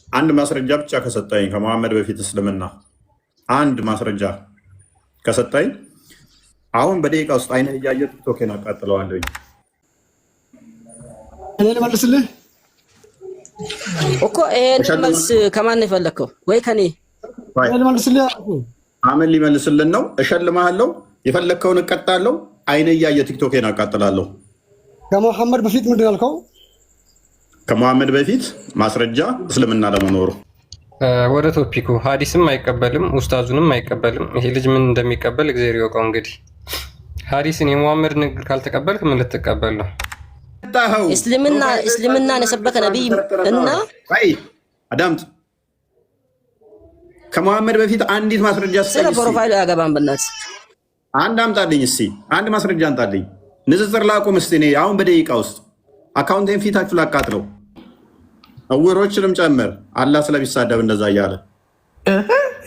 አንድ ማስረጃ ብቻ ከሰጠኝ ከመሐመድ በፊት እስልምና አንድ ማስረጃ ከሰጠኝ አሁን በደቂቃ ውስጥ አይነ እያየ ቲክቶኬን አቃጥለዋለሁ። እኔ ልመልስልህ እኮ ይሄን መልስ ከማን ነው የፈለከው? ወይ ከኔ እኔ ልመልስልህ። አመን ሊመልስልን ነው። እሸልምሃለሁ፣ የፈለከውን እቀጣለሁ፣ አይነ እያየ ቲክቶኬን አቃጥላለሁ። ከመሐመድ በፊት ምንድን ያልከው? ከመሐመድ በፊት ማስረጃ እስልምና ለመኖሩ። ወደ ቶፒኩ ሀዲስም አይቀበልም ኡስታዙንም አይቀበልም። ይሄ ልጅ ምን እንደሚቀበል እግዚአብሔር ይወቀው። እንግዲህ ሀዲስን የመሐመድ ንግግር ካልተቀበልክ ምን ልትቀበል ነው? እስልምናን የሰበከ ነቢይ እና አዳምጥ። ከመሐመድ በፊት አንዲት ማስረጃ ስለ ፕሮፋይሉ ያገባን በእናት አንድ አምጣልኝ። እስኪ አንድ ማስረጃ አምጣልኝ። ንጽጽር ላቁም እስኪ። እኔ አሁን በደቂቃ ውስጥ አካውንቴን ፊታችሁ ላቃጥለው፣ እውሮችንም ጨምር። አላህ ስለሚሳደብ እንደዛ እያለ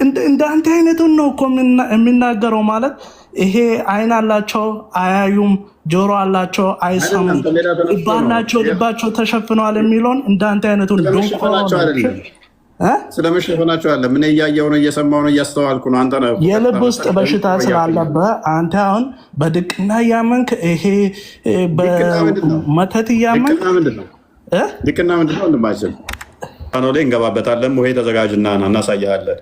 እንደ አንተ አይነቱን ነው እኮ የሚናገረው። ማለት ይሄ አይን አላቸው አያዩም፣ ጆሮ አላቸው አይሰሙም፣ ልብ አላቸው ልባቸው ተሸፍነዋል የሚለውን እንደ አንተ አይነቱን ስለመሸፈናቸው አለ። ምን እያየሁ ነው? እየሰማሁ ነው፣ እያስተዋልኩ ነው። አንተ ነው የልብ ውስጥ በሽታ ስላለብህ አንተ አሁን በድቅና እያመንክ ይሄ በመተት እያመንክ ድቅና ምንድን ነው? ወንድማችን ኖ ላይ እንገባበታለን። ወይ ተዘጋጅና እናሳያለን።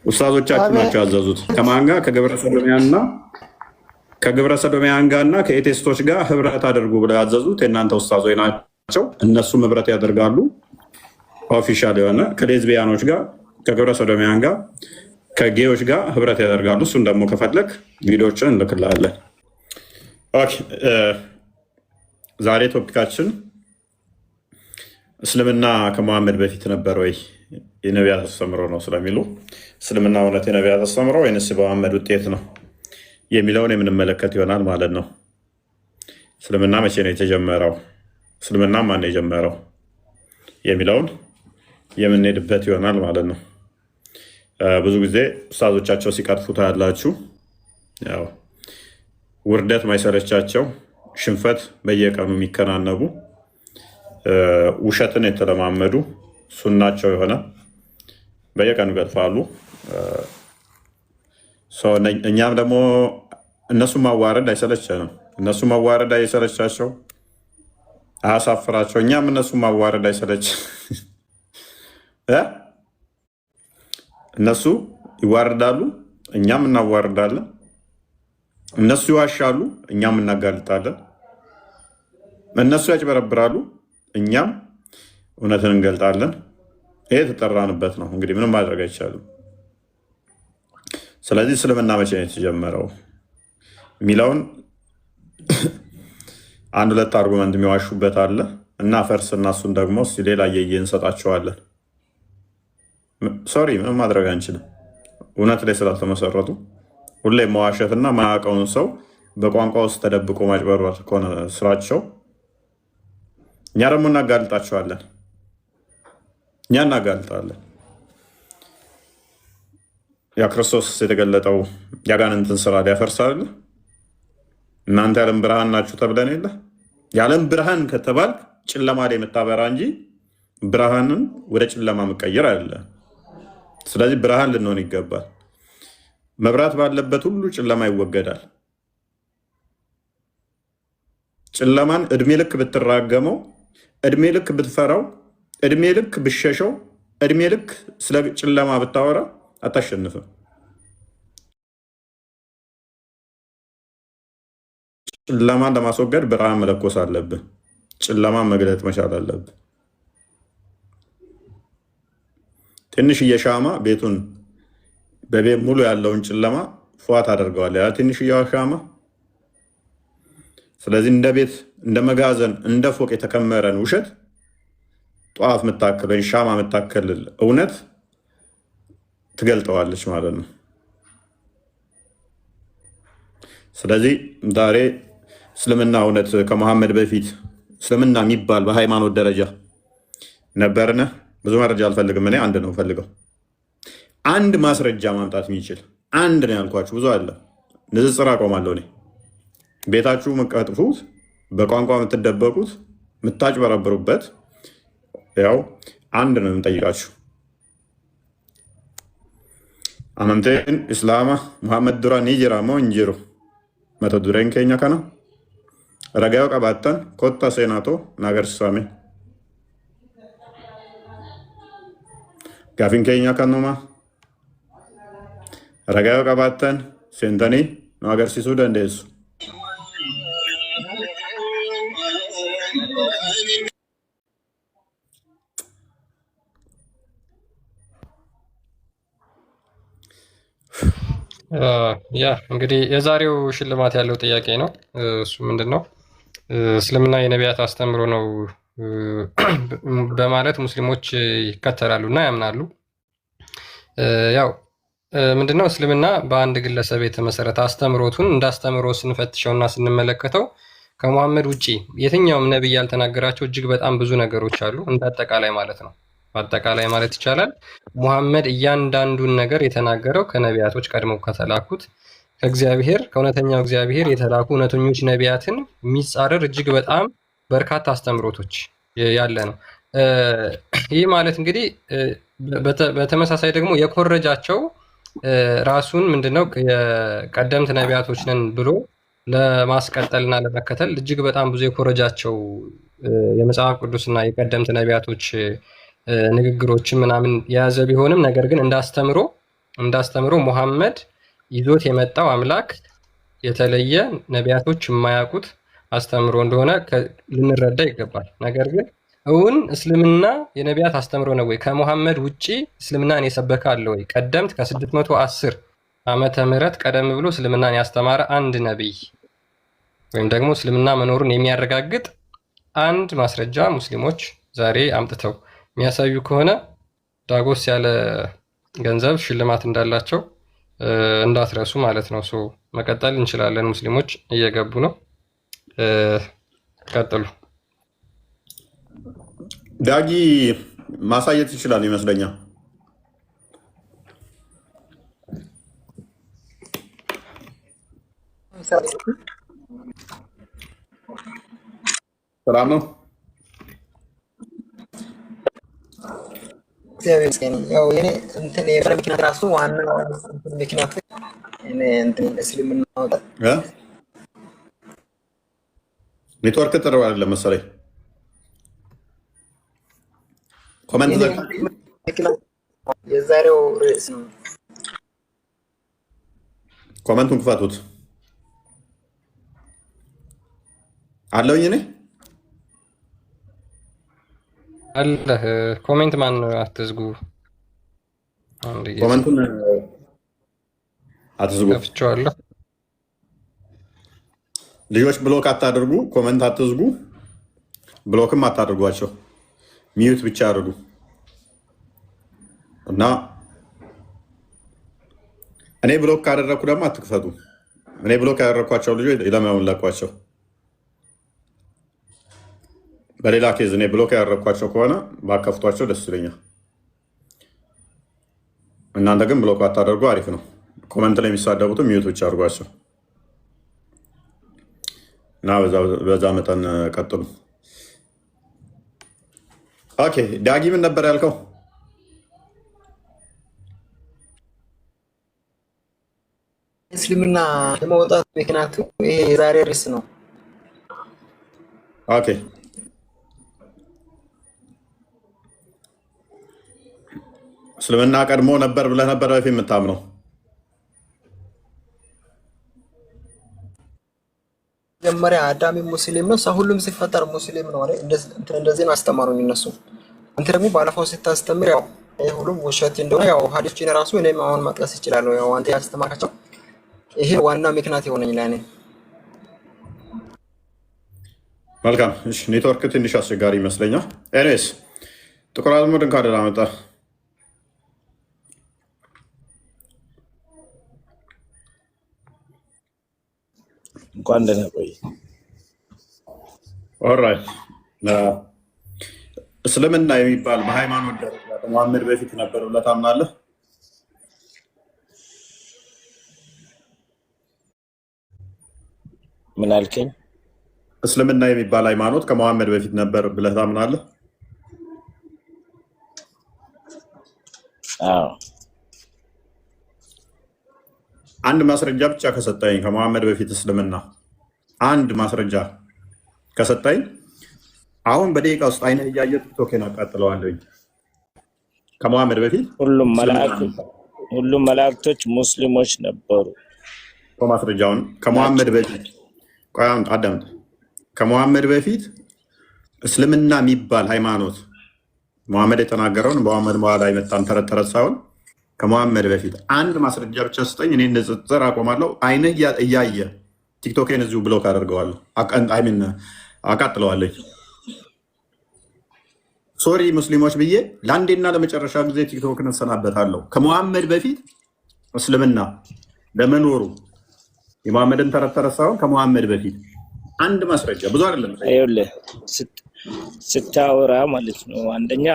ኡስታዞቻችሁ ናቸው ያዘዙት። ከማን ጋር? ከግብረ ሰዶሚያን ጋር እና ከኤቴስቶች ጋር ህብረት አድርጉ ብለው ያዘዙት የእናንተ ኡስታዞች ናቸው። እነሱም ህብረት ያደርጋሉ። ኦፊሻል የሆነ ከሌዝቢያኖች ጋር፣ ከግብረ ሰዶሚያን ጋር፣ ከጌዎች ጋር ህብረት ያደርጋሉ። እሱን ደግሞ ከፈለግ ቪዲዮችን እንልክላለን። ዛሬ ቶፒካችን እስልምና ከመሐመድ በፊት ነበር ወይ የነቢያት አስተምሮ ነው ስለሚሉ እስልምና እውነት የነቢያት አስተምሮ ወይንስ በመሐመድ ውጤት ነው የሚለውን የምንመለከት ይሆናል ማለት ነው። እስልምና መቼ ነው የተጀመረው? እስልምና ማን ነው የጀመረው የሚለውን የምንሄድበት ይሆናል ማለት ነው። ብዙ ጊዜ ኡስታዞቻቸው ሲቀጥፉ ታያላችሁ። ያው ውርደት ማይሰለቻቸው፣ ሽንፈት በየቀኑ የሚከናነቡ፣ ውሸትን የተለማመዱ ሱናቸው የሆነ በየቀኑ ይቀጥፋሉ። እኛም ደግሞ እነሱ ማዋረድ አይሰለቸንም። እነሱ ማዋረድ አይሰለቻቸው፣ አያሳፍራቸው። እኛም እነሱ ማዋረድ አይሰለች። እነሱ ይዋርዳሉ፣ እኛም እናዋርዳለን። እነሱ ይዋሻሉ፣ እኛም እናጋልጣለን። እነሱ ያጭበረብራሉ፣ እኛም እውነትን እንገልጣለን። ይሄ የተጠራንበት ነው። እንግዲህ ምንም ማድረግ አይቻልም። ስለዚህ እስልምና መቼ ነው የተጀመረው የሚለውን አንድ ሁለት አርጉመንት የሚዋሹበት አለ እና ፈርስ እና እሱን ደግሞ ሌላ እየየ እንሰጣቸዋለን። ሶሪ ምንም ማድረግ አንችልም። እውነት ላይ ስላልተመሰረቱ ሁሌ መዋሸትና ማያውቀውን ሰው በቋንቋ ውስጥ ተደብቆ ማጭበርበር ከሆነ ስራቸው፣ እኛ ደግሞ እናጋልጣቸዋለን። እኛ እናጋልጣለን። ያ ክርስቶስ የተገለጠው ያጋንንትን ስራ ሊያፈርስ አይደለ? እናንተ የዓለም ብርሃን ናችሁ ተብለን የለ? የዓለም ብርሃን ከተባል ጨለማ ላይ የምታበራ እንጂ ብርሃንን ወደ ጨለማ መቀየር አይደለም። ስለዚህ ብርሃን ልንሆን ይገባል። መብራት ባለበት ሁሉ ጨለማ ይወገዳል። ጨለማን እድሜ ልክ ብትራገመው፣ እድሜ ልክ ብትፈራው፣ እድሜ ልክ ብሸሸው፣ እድሜ ልክ ስለ ጨለማ ብታወራ አታሸንፍም። ጨለማን ለማስወገድ ብርሃን መለኮስ አለብን። ጨለማን መግለጥ መቻል አለብን። ትንሽዬ ሻማ ቤቱን በቤት ሙሉ ያለውን ጨለማ ፏት አደርገዋል። ያ ትንሽዬዋ ሻማ። ስለዚህ እንደ ቤት፣ እንደ መጋዘን፣ እንደ ፎቅ የተከመረን ውሸት ጧፍ የምታክል ወይ ሻማ የምታክል እውነት ትገልጠዋለች ማለት ነው። ስለዚህ ዛሬ እስልምና እውነት ከመሐመድ በፊት እስልምና የሚባል በሃይማኖት ደረጃ ነበርነ? ብዙ መረጃ አልፈልግም። እኔ አንድ ነው ፈልገው፣ አንድ ማስረጃ ማምጣት የሚችል አንድ ነው ያልኳችሁ። ብዙ አለ። ንጽጽር አቆማለሁ እኔ። ቤታችሁ የምትቀጥፉት፣ በቋንቋ የምትደበቁት፣ የምታጭበረብሩበት ያው አንድ ነው የምጠይቃችሁ። amanteen islaama Muhammad dura ni jira moo hin jiru? Mata dureen keenya kana ragaa yoo qabaattan kottaa seenaatoo na agarsiisame. Gaafin keenya kanuma ragaa yoo qabaattan seentanii nu agarsiisuu dandeessu. ያ እንግዲህ የዛሬው ሽልማት ያለው ጥያቄ ነው። እሱ ምንድነው? እስልምና የነቢያት አስተምሮ ነው በማለት ሙስሊሞች ይከተላሉ እና ያምናሉ። ያው ምንድነው እስልምና በአንድ ግለሰብ የተመሰረተ አስተምሮቱን እንዳስተምሮ ስንፈትሸውና ስንመለከተው ከሙሐመድ ውጪ የትኛውም ነብይ ያልተናገራቸው እጅግ በጣም ብዙ ነገሮች አሉ። እንዳጠቃላይ ማለት ነው። በአጠቃላይ ማለት ይቻላል ሙሐመድ እያንዳንዱን ነገር የተናገረው ከነቢያቶች ቀድመው ከተላኩት ከእግዚአብሔር ከእውነተኛው እግዚአብሔር የተላኩ እውነተኞች ነቢያትን የሚጻረር እጅግ በጣም በርካታ አስተምሮቶች ያለ ነው። ይህ ማለት እንግዲህ በተመሳሳይ ደግሞ የኮረጃቸው ራሱን ምንድነው የቀደምት ነቢያቶች ነን ብሎ ለማስቀጠልና ለመከተል እጅግ በጣም ብዙ የኮረጃቸው የመጽሐፍ ቅዱስና የቀደምት ነቢያቶች ንግግሮችን ምናምን የያዘ ቢሆንም ነገር ግን እንዳስተምሮ ሙሐመድ ይዞት የመጣው አምላክ የተለየ ነቢያቶች የማያውቁት አስተምሮ እንደሆነ ልንረዳ ይገባል። ነገር ግን እውን እስልምና የነቢያት አስተምሮ ነው ወይ? ከሙሐመድ ውጪ እስልምናን የሰበከ አለ ወይ? ቀደምት ከ610 ዓመተ ምህረት ቀደም ብሎ እስልምናን ያስተማረ አንድ ነቢይ ወይም ደግሞ እስልምና መኖሩን የሚያረጋግጥ አንድ ማስረጃ ሙስሊሞች ዛሬ አምጥተው የሚያሳዩ ከሆነ ዳጎስ ያለ ገንዘብ ሽልማት እንዳላቸው እንዳትረሱ ማለት ነው። መቀጠል እንችላለን። ሙስሊሞች እየገቡ ነው። ቀጥሉ። ዳጊ ማሳየት ይችላል ይመስለኛል። ሰላም ነው። ያው የኔ እንትን የፈረ ምክንያት ራሱ ዋና ምክንያቱ እኔ እንትን እስልምና ወጣ ኔትወርክ ጥሩ አይደለም መሰለኝ። ኮሜንት የዛሬው ርዕስ ነው። ኮሜንቱን ክፈቱት አለውኝ እኔ አለ ኮሜንት ማን አትዝጉ። ኮሜንቱን አትዝጉ። ከፍቼዋለሁ። ልጆች ብሎክ አታድርጉ፣ ኮሜንት አትዝጉ፣ ብሎክም አታድርጓቸው። ሚዩት ብቻ አድርጉ እና እኔ ብሎክ ካደረኩ ደግሞ አትክፈቱ። እኔ ብሎክ ያደረኳቸው ልጆች ለማውን ለቋቸው። በሌላ ኬዝ እኔ ብሎክ ያደረኳቸው ከሆነ ባከፍቷቸው ደስ ይለኛል። እናንተ ግን ብሎክ አታደርጉ፣ አሪፍ ነው። ኮመንት ላይ የሚሳደቡትም ሚዩት ብቻ አድርጓቸው እና በዛ መጠን ቀጥሉ። ኦኬ ዳጊ ምን ነበር ያልከው? እስልምና ለመውጣት ምክንያቱ ይሄ የዛሬ ርዕስ ነው። ኦኬ እስልምና ቀድሞ ነበር ብለህ ነበር በፊት የምታምነው? መጀመሪያ አዳሚ ሙስሊም ነው። ሰው ሁሉም ሲፈጠር ሙስሊም ነው አይደል? እንደዚህ ነው አስተማሩኝ እነሱ። አንተ ደግሞ ባለፈው ስታስተምር ያው ሁሉም ውሸት እንደሆነ ያው ሐዲስን ራሱ እኔም አሁን መጥቀስ ይችላል። ያው አንተ ያስተማራቸው ይሄ ዋና ምክንያት የሆነኝ ለኔ። መልካም እሺ። ኔትወርክ ትንሽ አስቸጋሪ ይመስለኛል። ኤኒዌይስ ጥቁር አዝሙድን ካደላ መጣ እንኳን ደህና ቆይ። ኦልራይት እስልምና የሚባል በሃይማኖት ደረጃ ከመሐመድ በፊት ነበር ብለህ ታምናለህ? ምን አልከኝ? እስልምና የሚባል ሃይማኖት ከመሐመድ በፊት ነበር ብለህ ታምናለህ? አዎ። አንድ ማስረጃ ብቻ ከሰጠኝ ከመሐመድ በፊት እስልምና አንድ ማስረጃ ከሰጠኝ አሁን በደቂቃ ውስጥ አይነህ እያየ ቲክቶኬን አቃጥለዋለሁኝ። ከመሐመድ በፊት ሁሉም መላእክቶች ሙስሊሞች ነበሩ። ማስረጃውን ከመሐመድ በፊት አዳምጥ። ከመሐመድ በፊት እስልምና የሚባል ሃይማኖት መሐመድ የተናገረውን በመሐመድ በኋላ የመጣን ተረት ተረት ሳይሆን ከመሐመድ በፊት አንድ ማስረጃ ብቻ ስጠኝ። እኔ ንጽጽር አቆማለሁ። አይነህ እያየ ቲክቶኬን እዚሁ ብሎክ አደርገዋለሁ፣ አቃጥለዋለሁ። ሶሪ ሙስሊሞች ብዬ ለአንዴና ለመጨረሻ ጊዜ ቲክቶክን እሰናበታለሁ። ከመሐመድ በፊት እስልምና ለመኖሩ የመሐመድን ተረት ተረት ሳይሆን ከመሐመድ በፊት አንድ ማስረጃ ብዙ አይደለም። ይኸውልህ ስታወራ ማለት ነው አንደኛ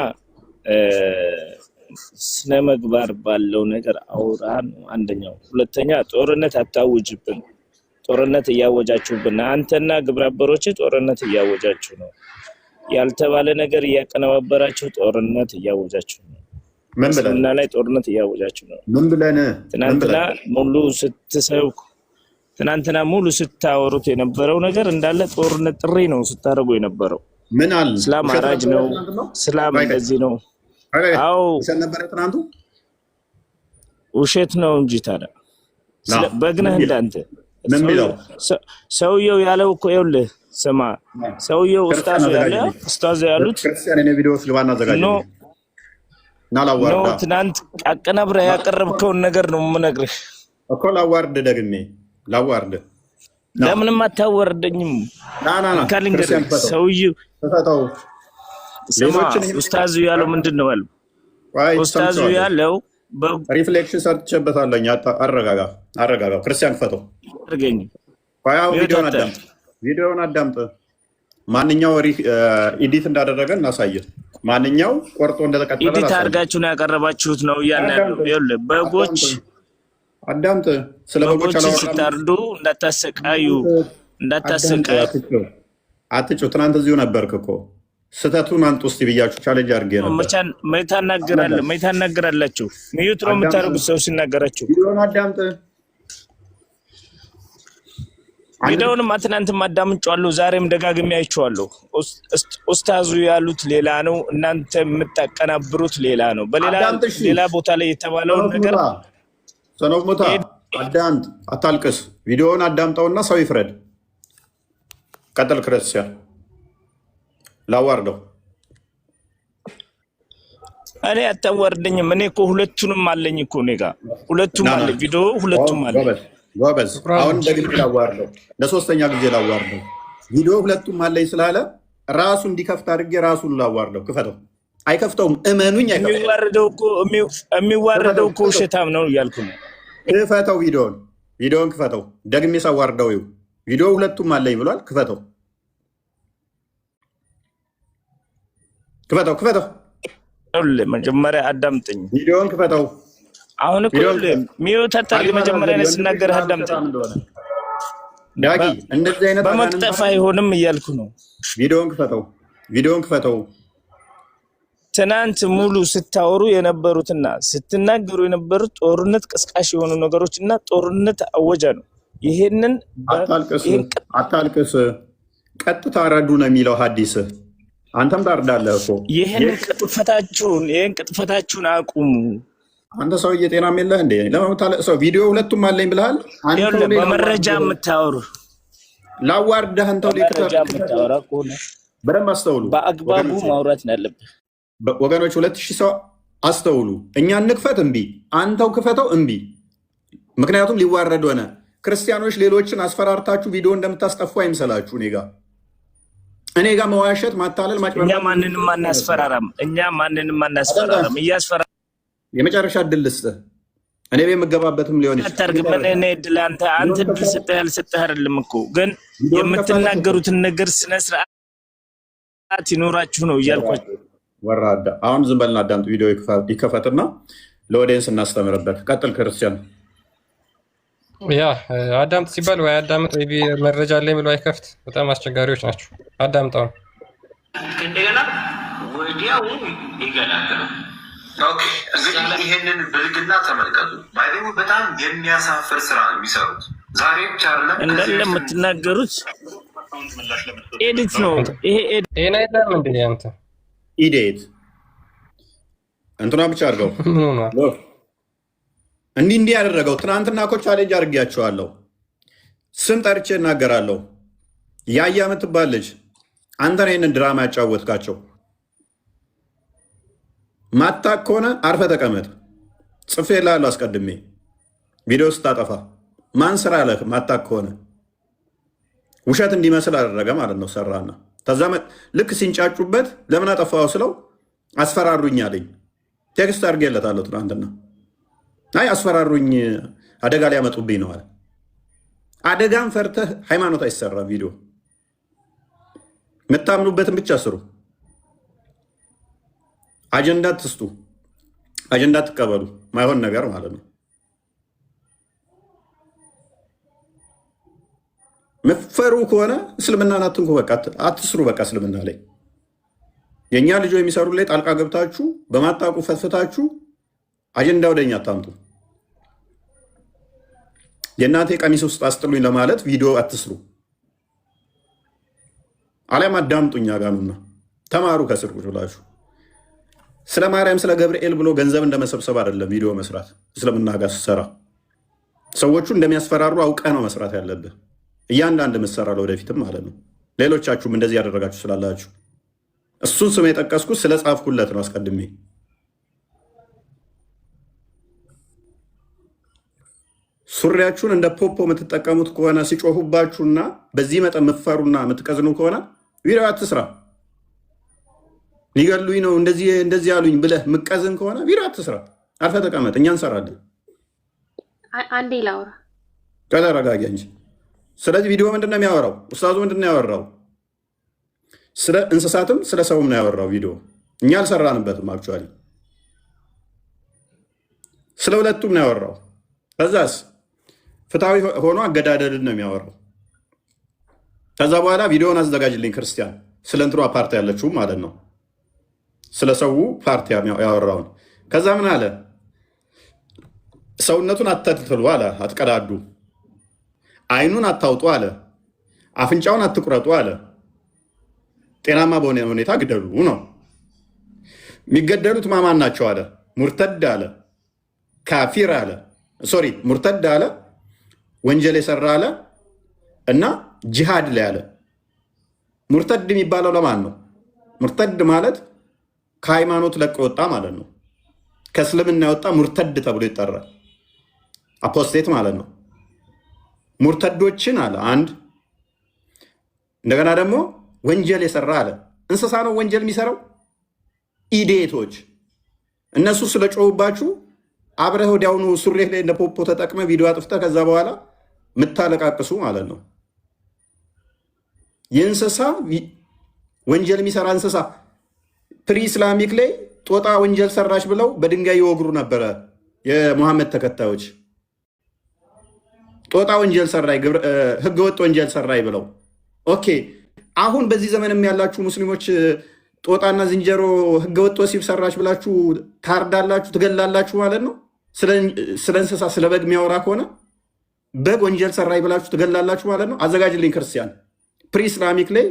ስነ ምግባር ባለው ነገር አውራ ነው አንደኛው። ሁለተኛ ጦርነት አታውጅብን። ጦርነት እያወጃችሁብን አንተና ግብረ አበሮች ጦርነት እያወጃችሁ ነው። ያልተባለ ነገር እያቀነባበራችሁ ጦርነት እያወጃችሁ ነው። ምን ብለና ላይ ጦርነት እያወጃችሁ ነው። ምን ብለና ትናንትና ሙሉ ስታወሩት የነበረው ነገር እንዳለ ጦርነት ጥሪ ነው ስታደርጉ የነበረው። ምን አለ እስላም አራጅ ነው፣ እስላም እንደዚህ ነው። አዎ ውሸት ነው እንጂ ታዲያ በግነህ እንዳንተ ሰውየው ያለው እኮ ይኸውልህ ስማ፣ ሰውየው ኡስታዝ ያሉት ትናንት አቀናብረህ ያቀረብከውን ነገር ነው የምነግርህ እኮ። ላዋርድ ደግሜ ላዋርድ ለምንም አታወርደኝም። ካልንገርህ ሰውየው ስማ፣ ኡስታዙ ያለው ምንድን ነው ያለው? ኡስታዙ ያለው ሪፍሌክሽን ሰርቼበታለሁ። አረጋጋ ክርስቲያን ፈተው አድርገኝ። ቪዲዮውን አዳምጥ። ማንኛው ኤዲት እንዳደረገ እናሳየህ። ማንኛው ቆርጦ እንደተቀጠለ ኤዲት አድርጋችሁ ነው ያቀረባችሁት ነው እያልን ያለው። ይኸውልህ በጎች አዳምጥ። ስለ በጎች ስታርዱ እንዳታሰቃዩ አትጩ። ትናንት እዚሁ ነበርክ እኮ። ስተቱን አንጡ እስቲ ብያችሁ ቻሌንጅ አድርጌ ነበር። ታናግራላችሁ ሚዩት ነው የምታደርጉት ሰው ሲናገራችሁ። ቪዲዮውን አዳምጥ። ቪዲዮውንም ትናንትም አዳምጬዋለሁ፣ ዛሬም ደጋግሜ አይቼዋለሁ። ኡስታዙ ያሉት ሌላ ነው፣ እናንተ የምታቀናብሩት ሌላ ነው። በሌላ ቦታ ላይ የተባለውን ነገር ሰነፍ ሞታ አዳምጥ፣ አታልቅስ። ቪዲዮውን አዳምጠውና ሰው ይፍረድ። ቀጥል ክርስቲያን። ላዋርደው እኔ አታዋርደኝም። እኔ እኮ ሁለቱንም አለኝ እኮ እኔ ጋር ሁለቱም አለ፣ ቪዲዮ ሁለቱም አለ። ጎበዝ። አሁን ደግሜ ላዋርደው፣ ለሶስተኛ ጊዜ ላዋርደው። ቪዲዮ ሁለቱም አለኝ ስላለ ራሱ እንዲከፍት አድርጌ ራሱን ላዋርደው። ክፈተው። አይከፍተውም፣ እመኑኝ። የሚዋረደው እኮ ውሸታም ነው እያልኩ ነው። ክፈተው፣ ቪዲዮን ክፈተው። ደግሜ ሳዋርደው ይኸው ቪዲዮ ሁለቱም አለኝ ብሏል። ክፈተው። መጀመሪያ አዳምጠኝ። ቪዲዮን ክፈተው። አሁን እኮ ሚዩት አታርግ። መጀመሪያ ላይ ስናገር አዳምጠኝ። ዳጊ እንደዚህ አይነት በመቅጠፍ አይሆንም እያልኩ ነው። ቪዲዮን ክፈተው። ትናንት ሙሉ ስታወሩ የነበሩትና ስትናገሩ የነበሩት ጦርነት ቀስቃሽ የሆኑ ነገሮች እና ጦርነት አወጃ ነው። ይሄንን አታልቅስ። ቀጥታ ረዱ ነው የሚለው ሐዲስ። አንተም ታርዳለህ እኮ። ይሄን ቅጥፈታችሁን አቁሙ። አንተ ሰውዬ ጤናም የለህ እንዴ? ለማታለቅሰው ቪዲዮ ሁለቱም አለኝ ብለሃል። በመረጃ የምታወሩ ላዋርደህ አንተው በደንብ አስተውሉ። በአግባቡ ማውራት ነው ያለብህ ወገኖች። 2000 ሰው አስተውሉ። እኛ እንክፈት እምቢ፣ አንተው ክፈተው እምቢ። ምክንያቱም ሊዋረድ ሆነ። ክርስቲያኖች ሌሎችን አስፈራርታችሁ ቪዲዮ እንደምታስጠፉ አይምሰላችሁ። እኔ ጋር መዋሸት፣ ማታለል፣ ማጭበርበር። እኛ ማንንም አናስፈራራም። የመጨረሻ እድል ልስጥህ። እኔ የምገባበትም ሊሆን ይችላል። አንተ እድል ስጠህ ያልሰጠህ አይደለም እኮ፣ ግን የምትናገሩትን ነገር ስነ ስርዓት ይኖራችሁ ነው እያልኳቸው። ወራዳ። አሁን ዝም በልና አዳምጥ። ቪዲዮ ይከፈትና ለኦዲየንስ እናስተምርበት። ቀጥል ክርስቲያን። ያ አዳምጥ ሲባል ወይ አዳምጥ ወይ መረጃ አለኝ ብሎ አይከፍት። በጣም አስቸጋሪዎች ናቸው። አዳምጠው። እንደገና ወዲያው ይገላገሉ። ኦኬ፣ እዚህ ይሄንን ብልግና ተመልከቱ። ባይደሙ በጣም የሚያሳፍር ስራ ነው የሚሰሩት። ዛሬ ብቻ አይደለም እንዳለ የምትናገሩት ኤዲት ነው። ይሄ ኤና አይደለም እንዴ? አንተ ኢዴት እንትና ብቻ አድርገው ምን ሆኗል? እንዲህ ያደረገው ትናንትና እኮ ቻሌንጅ አድርጌያቸዋለሁ። ስም ጠርቼ እናገራለሁ። ያያ የምትባል ልጅ አንተ ነህ ይህንን ድራማ ያጫወትካቸው። ማታቅ ከሆነ አርፈ ተቀመጥ። ጽፌልሃለሁ አስቀድሜ ቪዲዮ ስታጠፋ። ማን ስራ አለህ? ማታቅ ከሆነ ውሸት እንዲመስል አደረገ ማለት ነው። ሰራና ከዛ ልክ ሲንጫጩበት ለምን አጠፋው ስለው አስፈራሩኝ አለኝ። ቴክስት አድርጌለታለሁ ትናንትና። አይ አስፈራሩኝ፣ አደጋ ሊያመጡብኝ ነው አለ። አደጋን ፈርተህ ሃይማኖት አይሰራ። ቪዲዮ የምታምኑበትን ብቻ ስሩ። አጀንዳ ትስጡ፣ አጀንዳ ትቀበሉ። ማይሆን ነገር ማለት ነው። መፈሩ ከሆነ እስልምናን አትንኩ። በቃ አትስሩ። በቃ እስልምና ላይ የእኛ ልጆ የሚሰሩ ላይ ጣልቃ ገብታችሁ በማጣቁ ፈትፍታችሁ አጀንዳ ወደኛ አታምጡ። የእናቴ ቀሚስ ውስጥ አስጥሉኝ ለማለት ቪዲዮ አትስሩ። አሊያም አዳምጡኛ ጋኑና ተማሩ። ከስር ቁጭ ብላችሁ ስለ ማርያም ስለ ገብርኤል ብሎ ገንዘብ እንደመሰብሰብ አይደለም ቪዲዮ መስራት። እስልምና ጋር ስትሰራ ሰዎቹ እንደሚያስፈራሩ አውቀ ነው መስራት ያለብህ። እያንዳንድ ምሰራ ለወደፊትም ማለት ነው። ሌሎቻችሁም እንደዚህ ያደረጋችሁ ስላላችሁ እሱን ስም የጠቀስኩት ስለ ጻፍኩለት ነው አስቀድሜ። ሱሪያችሁን እንደ ፖፖ የምትጠቀሙት ከሆነ ሲጮሁባችሁና በዚህ መጠን የምትፈሩና የምትቀዝኑ ከሆነ ቪዲዮ አትስራ። ሊገሉኝ ነው እንደዚህ ያሉኝ ብለህ ምቀዝን ከሆነ ቪዲዮ አትስራ። አርፈ ተቀመጥ። እኛ እንሰራለን። አንዴ ላውራ። ተረጋጊ እንጂ። ስለዚህ ቪዲዮ ምንድን ነው የሚያወራው? ኡስታዙ ምንድን ነው ያወራው? ስለ እንስሳትም ስለ ሰውም ነው ያወራው ቪዲዮ። እኛ አልሰራንበትም። አክቹዋሊ ስለ ሁለቱም ነው ያወራው። ከዛስ ፍትሃዊ ሆኖ አገዳደልን ነው የሚያወራው። ከዛ በኋላ ቪዲዮውን አዘጋጅልኝ ክርስቲያን፣ ስለ እንትሯ ፓርቲ ያለችው ማለት ነው፣ ስለ ሰው ፓርቲ ያወራውን። ከዛ ምን አለ? ሰውነቱን አትተልትሉ አለ፣ አትቀዳዱ፣ አይኑን አታውጡ አለ፣ አፍንጫውን አትቁረጡ አለ፣ ጤናማ በሆነ ሁኔታ ግደሉ ነው። የሚገደሉት ማማን ናቸው አለ? ሙርተድ አለ፣ ካፊር አለ፣ ሶሪ ሙርተድ አለ፣ ወንጀል የሰራ አለ እና ጂሃድ ላይ አለ። ሙርተድ የሚባለው ለማን ነው? ሙርተድ ማለት ከሃይማኖት ለቆ ወጣ ማለት ነው። ከእስልምና የወጣ ሙርተድ ተብሎ ይጠራል። አፖስቴት ማለት ነው። ሙርተዶችን አለ አንድ። እንደገና ደግሞ ወንጀል የሰራ አለ። እንስሳ ነው ወንጀል የሚሰራው? ኢዴቶች እነሱ ስለጮሁባችሁ አብረህ ወዲያውኑ ሱሬህ ላይ እንደ ፖፖ ተጠቅመ ቪዲዮ አጥፍተህ ከዛ በኋላ የምታለቃቅሱ ማለት ነው። የእንስሳ ወንጀል የሚሰራ እንስሳ ፕሪ ኢስላሚክ ላይ ጦጣ ወንጀል ሰራች ብለው በድንጋይ ይወግሩ ነበረ የሙሐመድ ተከታዮች። ጦጣ ወንጀል ሰራይ፣ ህገወጥ ወንጀል ሰራይ ብለው። ኦኬ አሁን በዚህ ዘመንም ያላችሁ ሙስሊሞች ጦጣና ዝንጀሮ ህገወጥ ወሲብ ሰራች ብላችሁ ታርዳላችሁ፣ ትገላላችሁ ማለት ነው። ስለ እንስሳ ስለ በግ የሚያወራ ከሆነ በግ ወንጀል ሰራይ ብላችሁ ትገላላችሁ ማለት ነው። አዘጋጅልኝ ክርስቲያን፣ ፕሪ ኢስላሚክ ላይ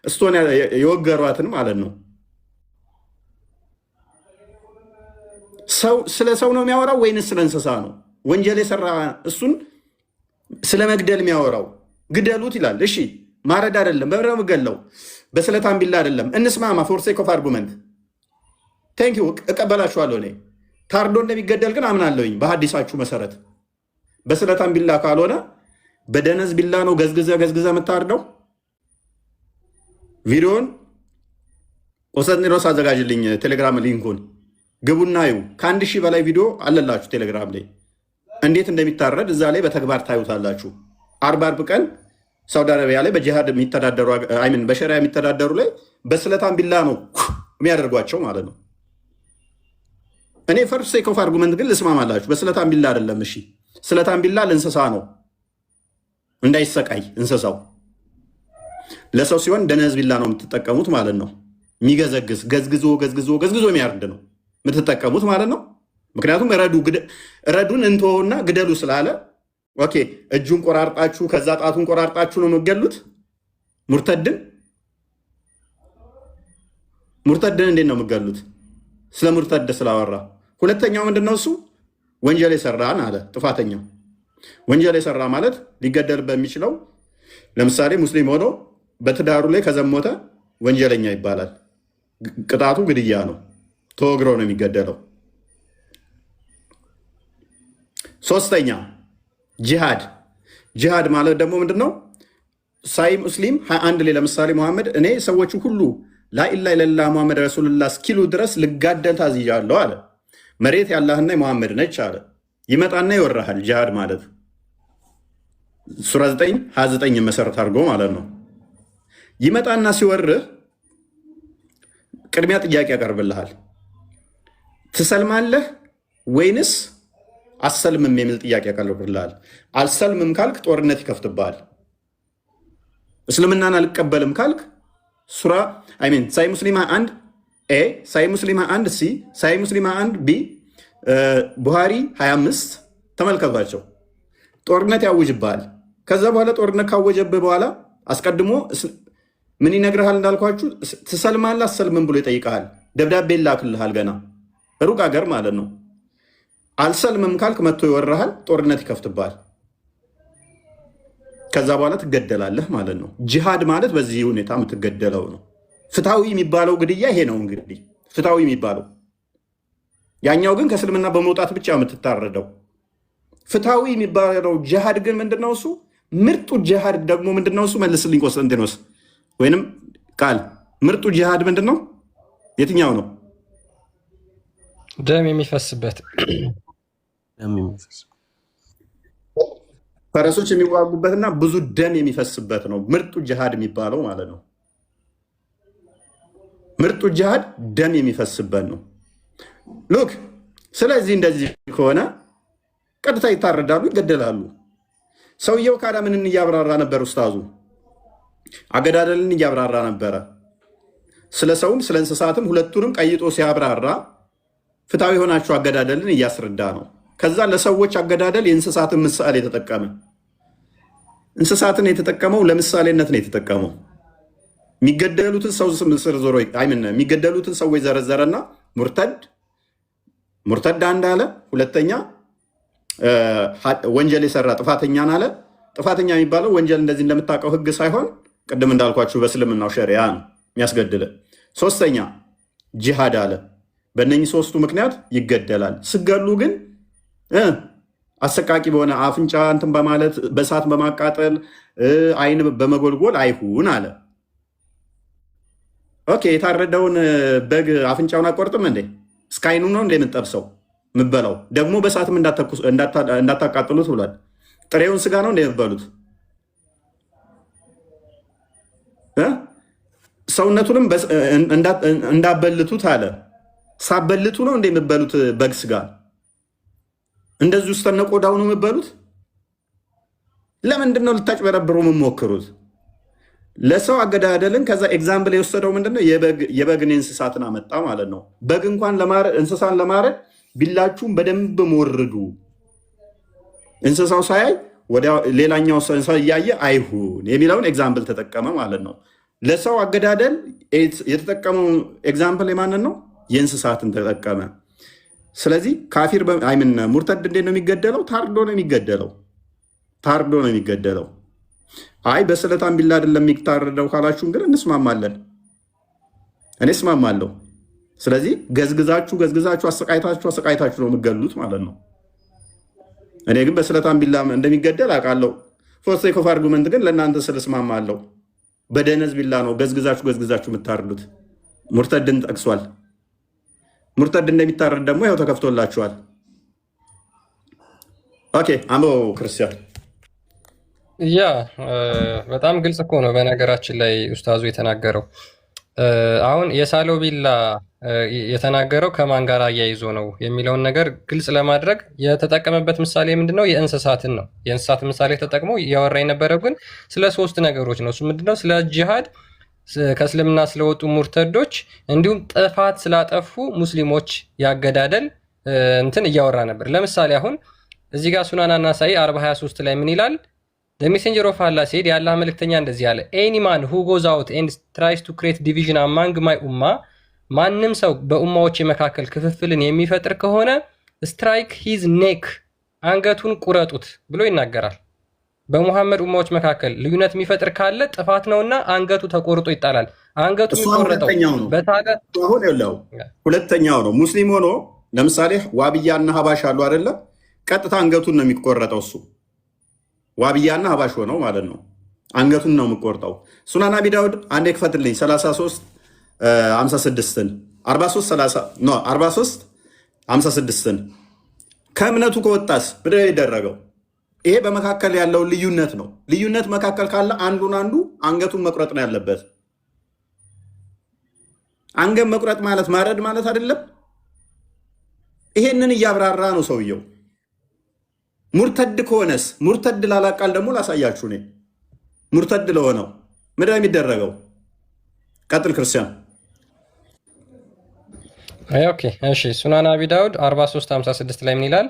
እስቶን የወገሯትን ማለት ነው። ስለ ሰው ነው የሚያወራው ወይንስ ስለ እንስሳ ነው? ወንጀል የሰራ እሱን ስለ መግደል የሚያወራው ግደሉት ይላል። እሺ ማረድ አይደለም በብረም ገለው በስለታም ቢላ አይደለም። እንስማማ። ፎር ሴክ ኦፍ አርጉመንት ቴንክ ዩ እቀበላችኋለሁ። እኔ ታርዶ እንደሚገደል ግን አምናለሁኝ በሀዲሳችሁ መሰረት። በስለታም ቢላ ካልሆነ በደነዝ ቢላ ነው ገዝግዘ የምታርደው። ቪዲዮን ቆሰጥኒሮስ አዘጋጅልኝ፣ ቴሌግራም ሊንኩን ግቡና ዩ። ከ1000 በላይ ቪዲዮ አለላችሁ ቴሌግራም ላይ እንዴት እንደሚታረድ እዛ ላይ በተግባር ታዩታላችሁ። 40 ቀን ሳውዲ አረቢያ ላይ በጂሃድ የሚተዳደሩ አይምን በሸሪያ የሚተዳደሩ ላይ በስለታም ቢላ ነው የሚያደርጓቸው ማለት ነው። እኔ ፈርስት ሴክ ኦፍ አርጉመንት ግን ልስማማላችሁ። በስለታም ቢላ አይደለም። እሺ ስለታም ቢላ ለእንስሳ ነው እንዳይሰቃይ እንስሳው። ለሰው ሲሆን ደነዝ ቢላ ነው የምትጠቀሙት ማለት ነው። የሚገዘግዝ ገዝግዞ የሚያርድ ነው የምትጠቀሙት ማለት ነው። ምክንያቱም ረዱን እንተውና ግደሉ ስላለ ኦኬ እጁን ቆራርጣችሁ ከዛ ጣቱን ቆራርጣችሁ ነው የምትገሉት ሙርተድን እንዴት ነው የምትገሉት? ስለ ሙርተድ ስላወራ። ሁለተኛው ምንድነው እሱ ወንጀል የሰራን አለ ጥፋተኛው። ወንጀል የሰራ ማለት ሊገደል በሚችለው ለምሳሌ ሙስሊም ሆኖ በትዳሩ ላይ ከዘሞተ ወንጀለኛ ይባላል። ቅጣቱ ግድያ ነው፣ ተወግሮ ነው የሚገደለው። ሶስተኛ ጂሃድ ማለት ደግሞ ምንድነው? ሳይ ሙስሊም 21 ላይ ለምሳሌ መሐመድ እኔ ሰዎቹ ሁሉ ላኢላሃ ኢለላህ ሙሐመድ ረሱሉላህ እስኪሉ ድረስ ልጋደል ታዝዣለሁ አለ። መሬት ያላህና የሙሐመድ ነች አለ። ይመጣና ይወራሃል። ጂሃድ ማለት ሱራ 9:29 መሰረት አድርጎ ማለት ነው። ይመጣና ሲወርህ ቅድሚያ ጥያቄ ያቀርብልሃል። ትሰልማለህ ወይንስ አሰልምም የሚል ጥያቄ ያቀርብልሃል። አልሰልምም ካልክ ጦርነት ይከፍትብሃል። እስልምናን አልቀበልም ካልክ ሱራ ሳይ ሙስሊም 1 ኤ ሳይ ሙስሊም 1 ሲ ሳይ ሙስሊም 1 ቢ ቡሃሪ 25 ተመልከቷቸው። ጦርነት ያውጅብሃል። ከዛ በኋላ ጦርነት ካወጀብህ በኋላ አስቀድሞ ምን ይነግርሃል? እንዳልኳችሁ ትሰልማለህ አሰልምም ብሎ ይጠይቃል። ደብዳቤ ይላክልሃል። ገና ሩቅ ሀገር ማለት ነው። አልሰልምም ካልክ መጥቶ ይወራሃል። ጦርነት ይከፍትብሃል። ከዛ በኋላ ትገደላለህ ማለት ነው። ጂሃድ ማለት በዚህ ሁኔታ የምትገደለው ነው። ፍትሐዊ የሚባለው ግድያ ይሄ ነው እንግዲህ ፍትሐዊ የሚባለው። ያኛው ግን ከእስልምና በመውጣት ብቻ የምትታረደው። ፍትሐዊ የሚባለው ጂሃድ ግን ምንድነው እሱ? ምርጡ ጂሃድ ደግሞ ምንድነው እሱ? መልስልኝ ቆስጠንጢኖስ፣ ወይንም ቃል ምርጡ ጂሃድ ምንድነው? የትኛው ነው? ደም የሚፈስበት ፈረሶች የሚዋጉበትና ብዙ ደም የሚፈስበት ነው ምርጡ ጂሃድ የሚባለው ማለት ነው። ምርጡ ጂሃድ ደም የሚፈስበት ነው። ሉክ ስለዚህ እንደዚህ ከሆነ ቀጥታ ይታረዳሉ፣ ይገደላሉ። ሰውየው ካዳ ምንን እያብራራ ነበር? ኡስታዙ አገዳደልን እያብራራ ነበረ። ስለ ሰውም ስለ እንስሳትም ሁለቱንም ቀይጦ ሲያብራራ ፍትሐዊ የሆናቸው አገዳደልን እያስረዳ ነው። ከዛ ለሰዎች አገዳደል የእንስሳትን ምሳሌ የተጠቀመ እንስሳትን የተጠቀመው ለምሳሌነት ነው የተጠቀመው። የሚገደሉትን ሰው ዝርዝሮ የሚገደሉትን ሰዎች ዘረዘረና ሙርተድ አንድ አለ። ሁለተኛ ወንጀል የሰራ ጥፋተኛን አለ። ጥፋተኛ የሚባለው ወንጀል እንደዚህ እንደምታውቀው ህግ ሳይሆን ቅድም እንዳልኳችሁ በእስልምናው ሸሪያ ነው የሚያስገድለ። ሶስተኛ ጂሃድ አለ። በእነኚህ ሶስቱ ምክንያት ይገደላል። ስገሉ ግን አሰቃቂ በሆነ አፍንጫ እንትን በማለት በእሳት በማቃጠል አይን በመጎልጎል አይሁን አለ። ኦኬ የታረደውን በግ አፍንጫውን አቆርጥም እንዴ? እስከ አይኑ ነው እንደ የምጠብሰው ምበላው? ደግሞ በእሳትም እንዳታቃጥሉት ብሏል። ጥሬውን ስጋ ነው እንደ የምበሉት? ሰውነቱንም እንዳበልቱት አለ። ሳበልቱ ነው እንደ የምበሉት በግ ስጋ? እንደዚህ ውስጥ ቆዳው ነው የምበሉት? ለምንድን ነው ልታጭበረብሩ የምሞክሩት? ለሰው አገዳደልን ከዛ ኤግዛምፕል የወሰደው ምንድነው? የበግን እንስሳትን አመጣ ማለት ነው። በግ እንኳን እንስሳን ለማረድ ቢላችሁም በደንብ ሞርዱ። እንስሳው ሳያይ ሌላኛው ሰው እያየ አይሁን የሚለውን ኤግዛምፕል ተጠቀመ ማለት ነው። ለሰው አገዳደል የተጠቀመው ኤግዛምፕል የማንን ነው? የእንስሳትን ተጠቀመ። ስለዚህ ካፊር ሙርተድ እንዴት ነው የሚገደለው? ታርዶ ነው የሚገደለው። ታርዶ ነው የሚገደለው። አይ በስለታም ቢላ አይደለም የሚታረደው ካላችሁን ግን እንስማማለን። እኔ እስማማለሁ። ስለዚህ ገዝግዛችሁ አሰቃይታችሁ ነው የምገሉት ማለት ነው። እኔ ግን በስለታም ቢላ እንደሚገደል አውቃለሁ። ፎር ሴክ ኦፍ አርጉመንት ግን ለእናንተ ስል እስማማለሁ። በደነዝ ቢላ ነው ገዝግዛችሁ የምታርዱት። ሙርተድን ጠቅሷል። ሙርተድ እንደሚታረድ ደግሞ ያው ተከፍቶላችኋል። ኦኬ አሞ ክርስቲያን ያ በጣም ግልጽ እኮ ነው። በነገራችን ላይ ኡስታዙ የተናገረው አሁን የሳለው ቢላ የተናገረው ከማን ጋር አያይዞ ነው የሚለውን ነገር ግልጽ ለማድረግ የተጠቀመበት ምሳሌ ምንድነው? የእንስሳትን ነው። የእንስሳትን ምሳሌ ተጠቅሞ እያወራ የነበረው ግን ስለ ሶስት ነገሮች ነው። እሱ ምንድነው? ስለ ጂሃድ፣ ከእስልምና ስለወጡ ሙርተዶች፣ እንዲሁም ጥፋት ስላጠፉ ሙስሊሞች ያገዳደል እንትን እያወራ ነበር። ለምሳሌ አሁን እዚህ ጋር ሱናና ናሳኢ 40:23 ላይ ምን ይላል? the messenger of Allah said የአላህ መልእክተኛ እንደዚህ አለ any man who goes out and tries to create division among my ummah ማንም ሰው በኡማዎች መካከል ክፍፍልን የሚፈጥር ከሆነ strike his neck አንገቱን ቁረጡት ብሎ ይናገራል። በሙሐመድ ኡማዎች መካከል ልዩነት የሚፈጥር ካለ ጥፋት ነውና አንገቱ ተቆርጦ ይጣላል። አንገቱ የሚቆረጠው በታገ አሁን ያለው ሁለተኛው ነው። ሙስሊም ሆኖ ለምሳሌ ዋብያና ሀባሽ አሉ አይደለ? ቀጥታ አንገቱን ነው የሚቆረጠው። እሱ ዋብያና ሀባሽ ሆነው ማለት ነው። አንገቱን ነው የሚቆርጠው። ሱናን አቢ ዳውድ አንዴ ክፈትልኝ 33:56ን 43:56ን ከእምነቱ ከወጣስ ምንድን ነው የሚደረገው? ይሄ በመካከል ያለው ልዩነት ነው። ልዩነት መካከል ካለ አንዱን አንዱ አንገቱን መቁረጥ ነው ያለበት። አንገት መቁረጥ ማለት ማረድ ማለት አይደለም። ይሄንን እያብራራ ነው ሰውየው። ሙርተድ ከሆነስ ሙርተድ ላላቃል ደግሞ ላሳያችሁ። እኔ ሙርተድ ለሆነው ምንድን ነው የሚደረገው? ቀጥል ክርስቲያን። ኦኬ እሺ። ሱናን አቢ ዳውድ 43:56 ላይ ምን ይላል?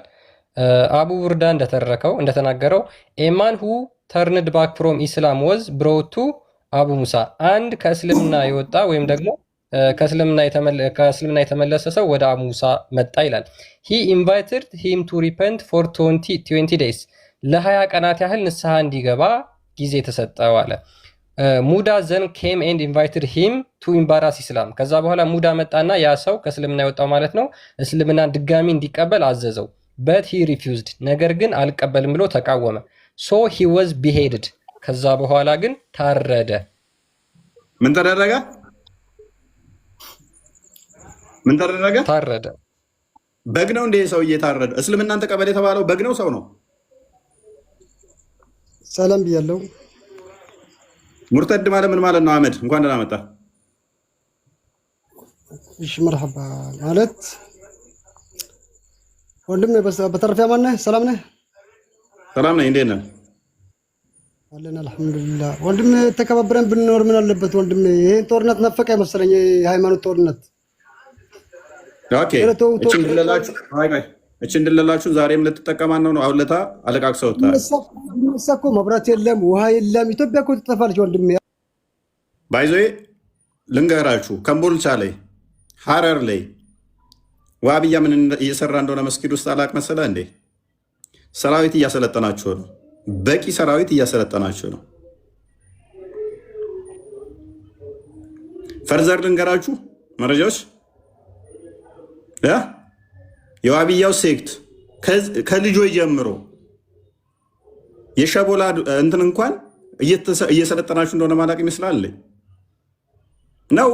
አቡ ቡርዳ እንደተናገረው ኤማን ሁ ተርንድ ባክ ፍሮም ኢስላም ወዝ ብሮቱ አቡ ሙሳ አንድ ከእስልምና የወጣ ወይም ደግሞ ከእስልምና የተመለሰ ሰው ወደ አቡ ሙሳ መጣ ይላል። ሂ ኢንቫይትድ ሂም ቱ ሪፐንት ፎር 20 ዴይስ ለ20 ቀናት ያህል ንስሐ እንዲገባ ጊዜ ተሰጠው አለ። ሙዳ ዘን ኬም ኤንድ ኢንቫይትድ ሂም ቱ ኢምባራስ ኢስላም ከዛ በኋላ ሙዳ መጣና ያ ሰው ከእስልምና የወጣው ማለት ነው እስልምናን ድጋሚ እንዲቀበል አዘዘው። በት ሂ ሪፊውዝድ ነገር ግን አልቀበልም ብሎ ተቃወመ። ሶ ሂ ወዝ ቢሄድድ ከዛ በኋላ ግን ታረደ። ምን ተደረገ? ምን ተደረገ? ታረደ። በግ ነው እንደ ሰውዬ ታረደ። እስልምናን ተቀበል የተባለው በግ ነው ሰው ነው? ሰላም ብያለሁ። ሙርተድ ማለት ምን ማለት ነው? አህመድ እንኳን ደህና መጣ። እሺ መርሐባ ማለት ወንድም በተረፈ ማነህ? ሰላም ነህ? ሰላም ነኝ። እንዴት ነህ? አለን አልሐምዱሊላህ። ወንድም ተከባብረን ብንኖር ምን አለበት ወንድም? ይሄን ጦርነት ነፈቀ መሰለኝ፣ የሃይማኖት ጦርነት። ኦኬ እቺ እንድለላችሁ ዛሬም ልትጠቀማን ነው። አውለታ አለቃቅሰውታል። እኮ መብራት የለም ውሃ የለም። ኢትዮጵያ እኮ ትጠፋለች ወንድም። ባይዞ ልንገራችሁ፣ ከምቦልቻ ላይ ሀረር ላይ ዋብያ ምን እየሰራ እንደሆነ መስጊድ ውስጥ አላቅ መሰለ እንዴ? ሰራዊት እያሰለጠናችሁ ነው። በቂ ሰራዊት እያሰለጠናችሁ ነው። ፈርዘር ልንገራችሁ መረጃዎች የዋብያው ሴክት ከልጆች ጀምሮ የሸቦላ እንትን እንኳን እየሰለጠናችሁ እንደሆነ ማላቅ ይመስላል ነው።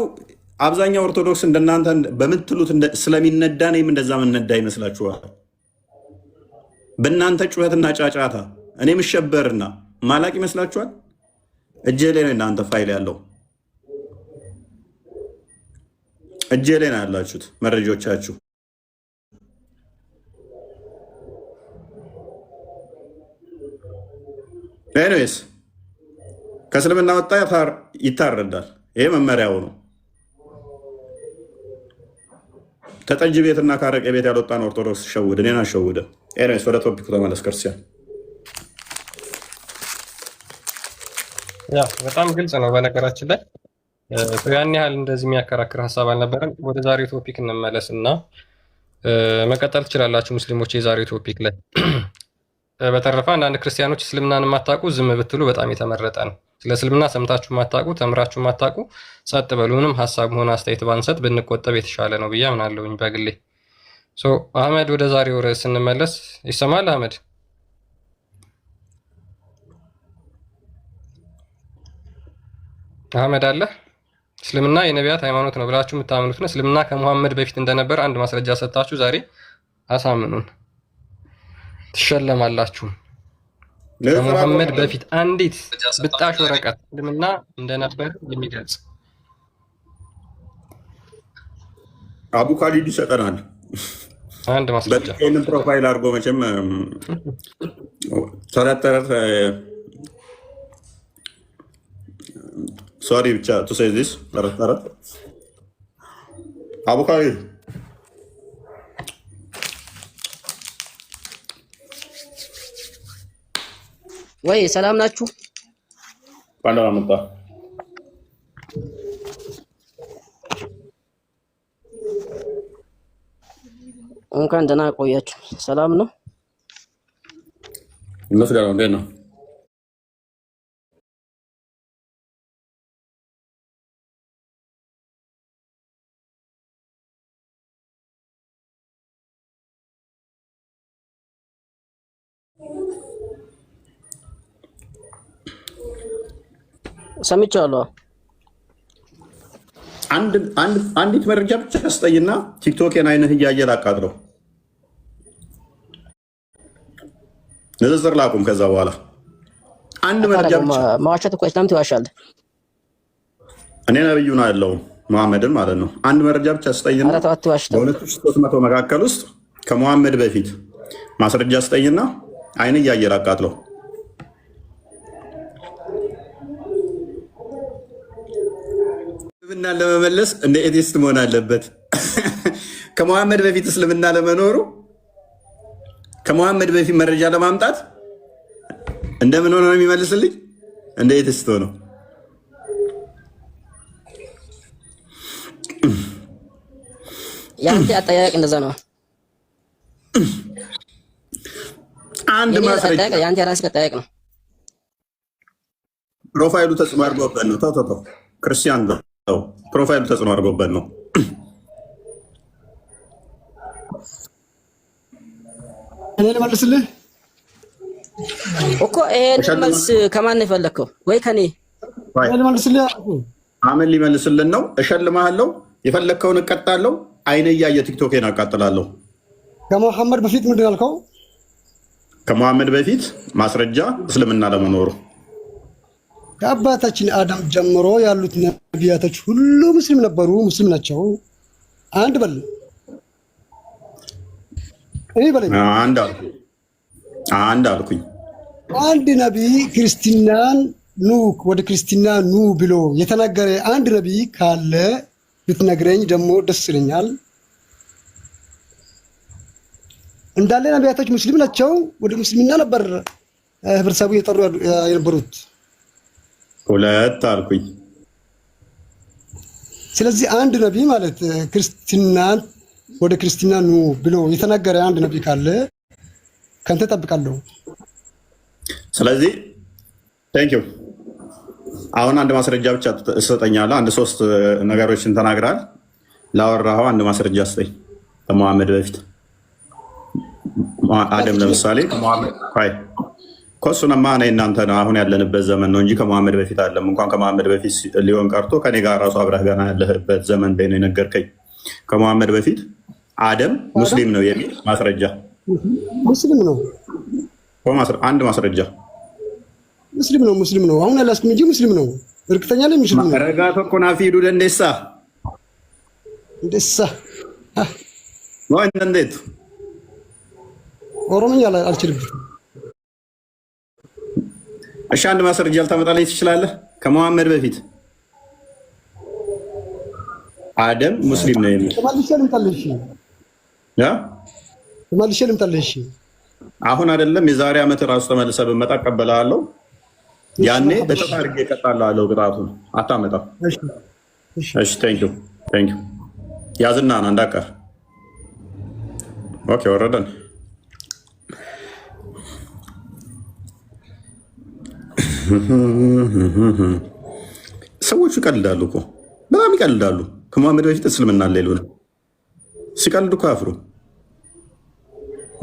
አብዛኛው ኦርቶዶክስ እንደናንተ በምትሉት ስለሚነዳ እኔም እንደዛ ምነዳ ይመስላችኋል። በእናንተ ጩኸትና ጫጫታ እኔ ምሸበርና ማላቅ ይመስላችኋል። እጄ ላይ ነው እናንተ ፋይል ያለው እጄ ላይ ነው ያላችሁት መረጃዎቻችሁ። ኤኒዌይስ ከእስልምና ወጣ ይታረዳል። ይሄ መመሪያው ነው። ከጠጅ ቤትና ካረቄ ቤት ያልወጣን ኦርቶዶክስ ሸውድ እኔን አሸውደ። ኤኒዌይስ ወደ ቶፒኩ ተመለስ ክርስቲያን። ያ በጣም ግልጽ ነው። በነገራችን ላይ ያን ያህል እንደዚህ የሚያከራክር ሀሳብ አልነበረም። ወደ ዛሬው ቶፒክ እንመለስ እና መቀጠል ትችላላችሁ ሙስሊሞች የዛሬው ቶፒክ ላይ። በተረፈ አንዳንድ ክርስቲያኖች እስልምናን የማታውቁ ዝም ብትሉ በጣም የተመረጠ ነው። ስለ እስልምና ሰምታችሁ የማታውቁ ተምራችሁ የማታውቁ ጸጥ በሉ። ምንም ሀሳብ ሆነ አስተያየት ባንሰጥ ብንቆጠብ የተሻለ ነው ብዬ አምናለሁኝ በግሌ። አህመድ ወደ ዛሬው ርዕስ ስንመለስ ይሰማል? አህመድ አህመድ አለ? እስልምና የነቢያት ሃይማኖት ነው ብላችሁ የምታምኑት ነው። እስልምና ከሙሐመድ በፊት እንደነበረ አንድ ማስረጃ ሰጥታችሁ ዛሬ አሳምኑን። ትሸለማላችሁ። ከሙሐመድ በፊት አንዲት ብጣሽ ወረቀት እስልምና እንደነበር የሚገልጽ አቡ ካሊድ ይሰጠናል። አንድ ማስረጃ በይህንን ፕሮፋይል አድርጎ መቼም ተረት ሶሪ ብቻ ቱ ሴይ ዚስ ተረት አቡ ካሊድ ወይ ሰላም ናችሁ? ባለው አመጣ እንኳን ደህና ቆያችሁ። ሰላም ነው? መስጋናው እንዴት ነው? ሰምቻለሁ። አንዲት መረጃ ብቻ ስጠይና ቲክቶክን አይነህ እያየ ላቃጥለው ንጽጽር ላቁም። ከዛ በኋላ አንድ መረጃ ብቻ ማዋሸት እኮ እስላም ትዋሻለህ። እኔ ነብዩን አለው መሐመድን ማለት ነው። አንድ መረጃ ብቻ ስጠይና በ2300 መካከል ውስጥ ከመሐመድ በፊት ማስረጃ ስጠይና አይነህ እያየ ላቃጥለው። እስልምና ለመመለስ እንደ ኤቲስት መሆን አለበት። ከመሐመድ በፊት እስልምና ለመኖሩ ከመሐመድ በፊት መረጃ ለማምጣት እንደምን ሆኖ ነው የሚመልስልኝ? እንደ ኤቲስት ሆኖ። ያንተ አጠያየቅ እንደዛ ነው። አንድ ማስረጃ ያንተ ራስህ አጠያየቅ ነው። ፕሮፋይሉ ተጽዕኖ አድርጎበት ነው። ተው ክርስቲያን ነው። ፕሮፋይሉ ተጽዕኖ አድርጎበት ነው። እኔ ልመልስልህ እኮ ይሄን መልስ ከማን የፈለከው? ወይ ከኔ? እኔ ልመልስልህ። አመን ሊመልስልን ነው። እሸልምሃለሁ፣ የፈለከውን እቀጣለሁ። አይነ እያየ ቲክቶኬን አቃጥላለሁ። ከመሐመድ በፊት ምንድን ያልከው? ከመሐመድ በፊት ማስረጃ እስልምና ለመኖሩ ከአባታችን አዳም ጀምሮ ያሉት ነቢያቶች ሁሉ ሙስሊም ነበሩ፣ ሙስሊም ናቸው። አንድ በል እኔ በለኝ። አንድ አልኩኝ። አንድ ነቢይ ክርስቲናን ኑ ወደ ክርስትና ኑ ብሎ የተናገረ አንድ ነቢይ ካለ ብትነግረኝ ደግሞ ደስ ይለኛል። እንዳለ ነቢያቶች ሙስሊም ናቸው። ወደ ሙስሊምና ነበር ህብረተሰቡ የጠሩ የነበሩት። ሁለት አልኩኝ። ስለዚህ አንድ ነቢይ ማለት ክርስትናን ወደ ክርስትና ኑ ብሎ የተናገረ አንድ ነቢይ ካለ ከንተ ጠብቃለሁ። ስለዚህ ቴንኪው። አሁን አንድ ማስረጃ ብቻ ትሰጠኛለህ። አንድ 3 ነገሮችን ተናግራል። ላወራኸው አንድ ማስረጃ ስጠኝ። ከመሐመድ በፊት አደም ለምሳሌ ኮሱንማ እኔ እናንተ አሁን ያለንበት ዘመን ነው እንጂ ከመሐመድ በፊት አለም። እንኳን ከመሐመድ በፊት ሊሆን ቀርቶ ከኔ ጋር ራሱ አብረህ ገና ያለህበት ዘመን ላይ ነው የነገርከኝ። ከመሐመድ በፊት አደም ሙስሊም ነው የሚል ማስረጃ። ሙስሊም ነው አንድ ማስረጃ። ሙስሊም ነው አሁን ያላስኩም እንጂ ሙስሊም ነው። እርግጠኛ ነኝ ሙስሊም ነው። ረጋቶ እኮ ናፊዱ ደንዴሳ ወይ እንዴት ኦሮምኛ አልችልም። እሺ አንድ ማስረጃ ልታመጣልኝ ትችላለህ? ከመሐመድ በፊት አደም ሙስሊም ነው የሚል ተመልሼ ልምጣልሽ። አሁን አይደለም የዛሬ ዓመት ራሱ ተመልሰህ ብመጣ እቀበልሃለሁ። ያኔ በተጣ አድርጌ እቀጣልሃለሁ። ቅጣቱን አታመጣም። እሺ ቴንኪው ያዝና ና እንዳቀር። ኦኬ ወረደን። ሰዎቹ ይቀልዳሉ እኮ በጣም ይቀልዳሉ። ከመሐመድ በፊት እስልምና አለ ይሉናል። ሲቀልዱ እኮ አፍሩ።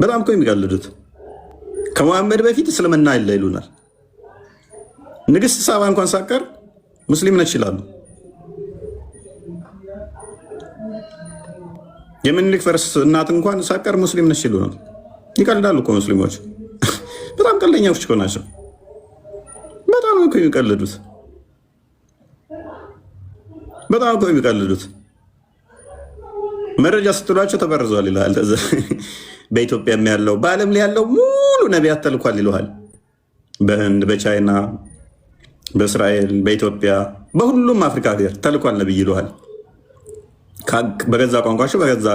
በጣም እኮ የሚቀልዱት ከመሐመድ በፊት እስልምና አለ ይሉናል። ንግስት ሳባ እንኳን ሳቀር ሙስሊም ነች ይላሉ። የምኒልክ ፈርስ እናት እንኳን ሳቀር ሙስሊም ነች ይሉናል። ይቀልዳሉ እኮ ሙስሊሞች። በጣም ቀልደኛዎች እኮ ናቸው። በጣም እኮ የሚቀልዱት መረጃ ስትሏቸው ተበርዟል ይልሃል። በኢትዮጵያም ያለው በዓለም ላይ ያለው ሙሉ ነቢያት ተልኳል ይልሃል። በህንድ፣ በቻይና፣ በእስራኤል፣ በኢትዮጵያ፣ በሁሉም አፍሪካ ሀገር ተልኳል ነብይ ይልሃል። በገዛ ቋንቋቸው በገዛ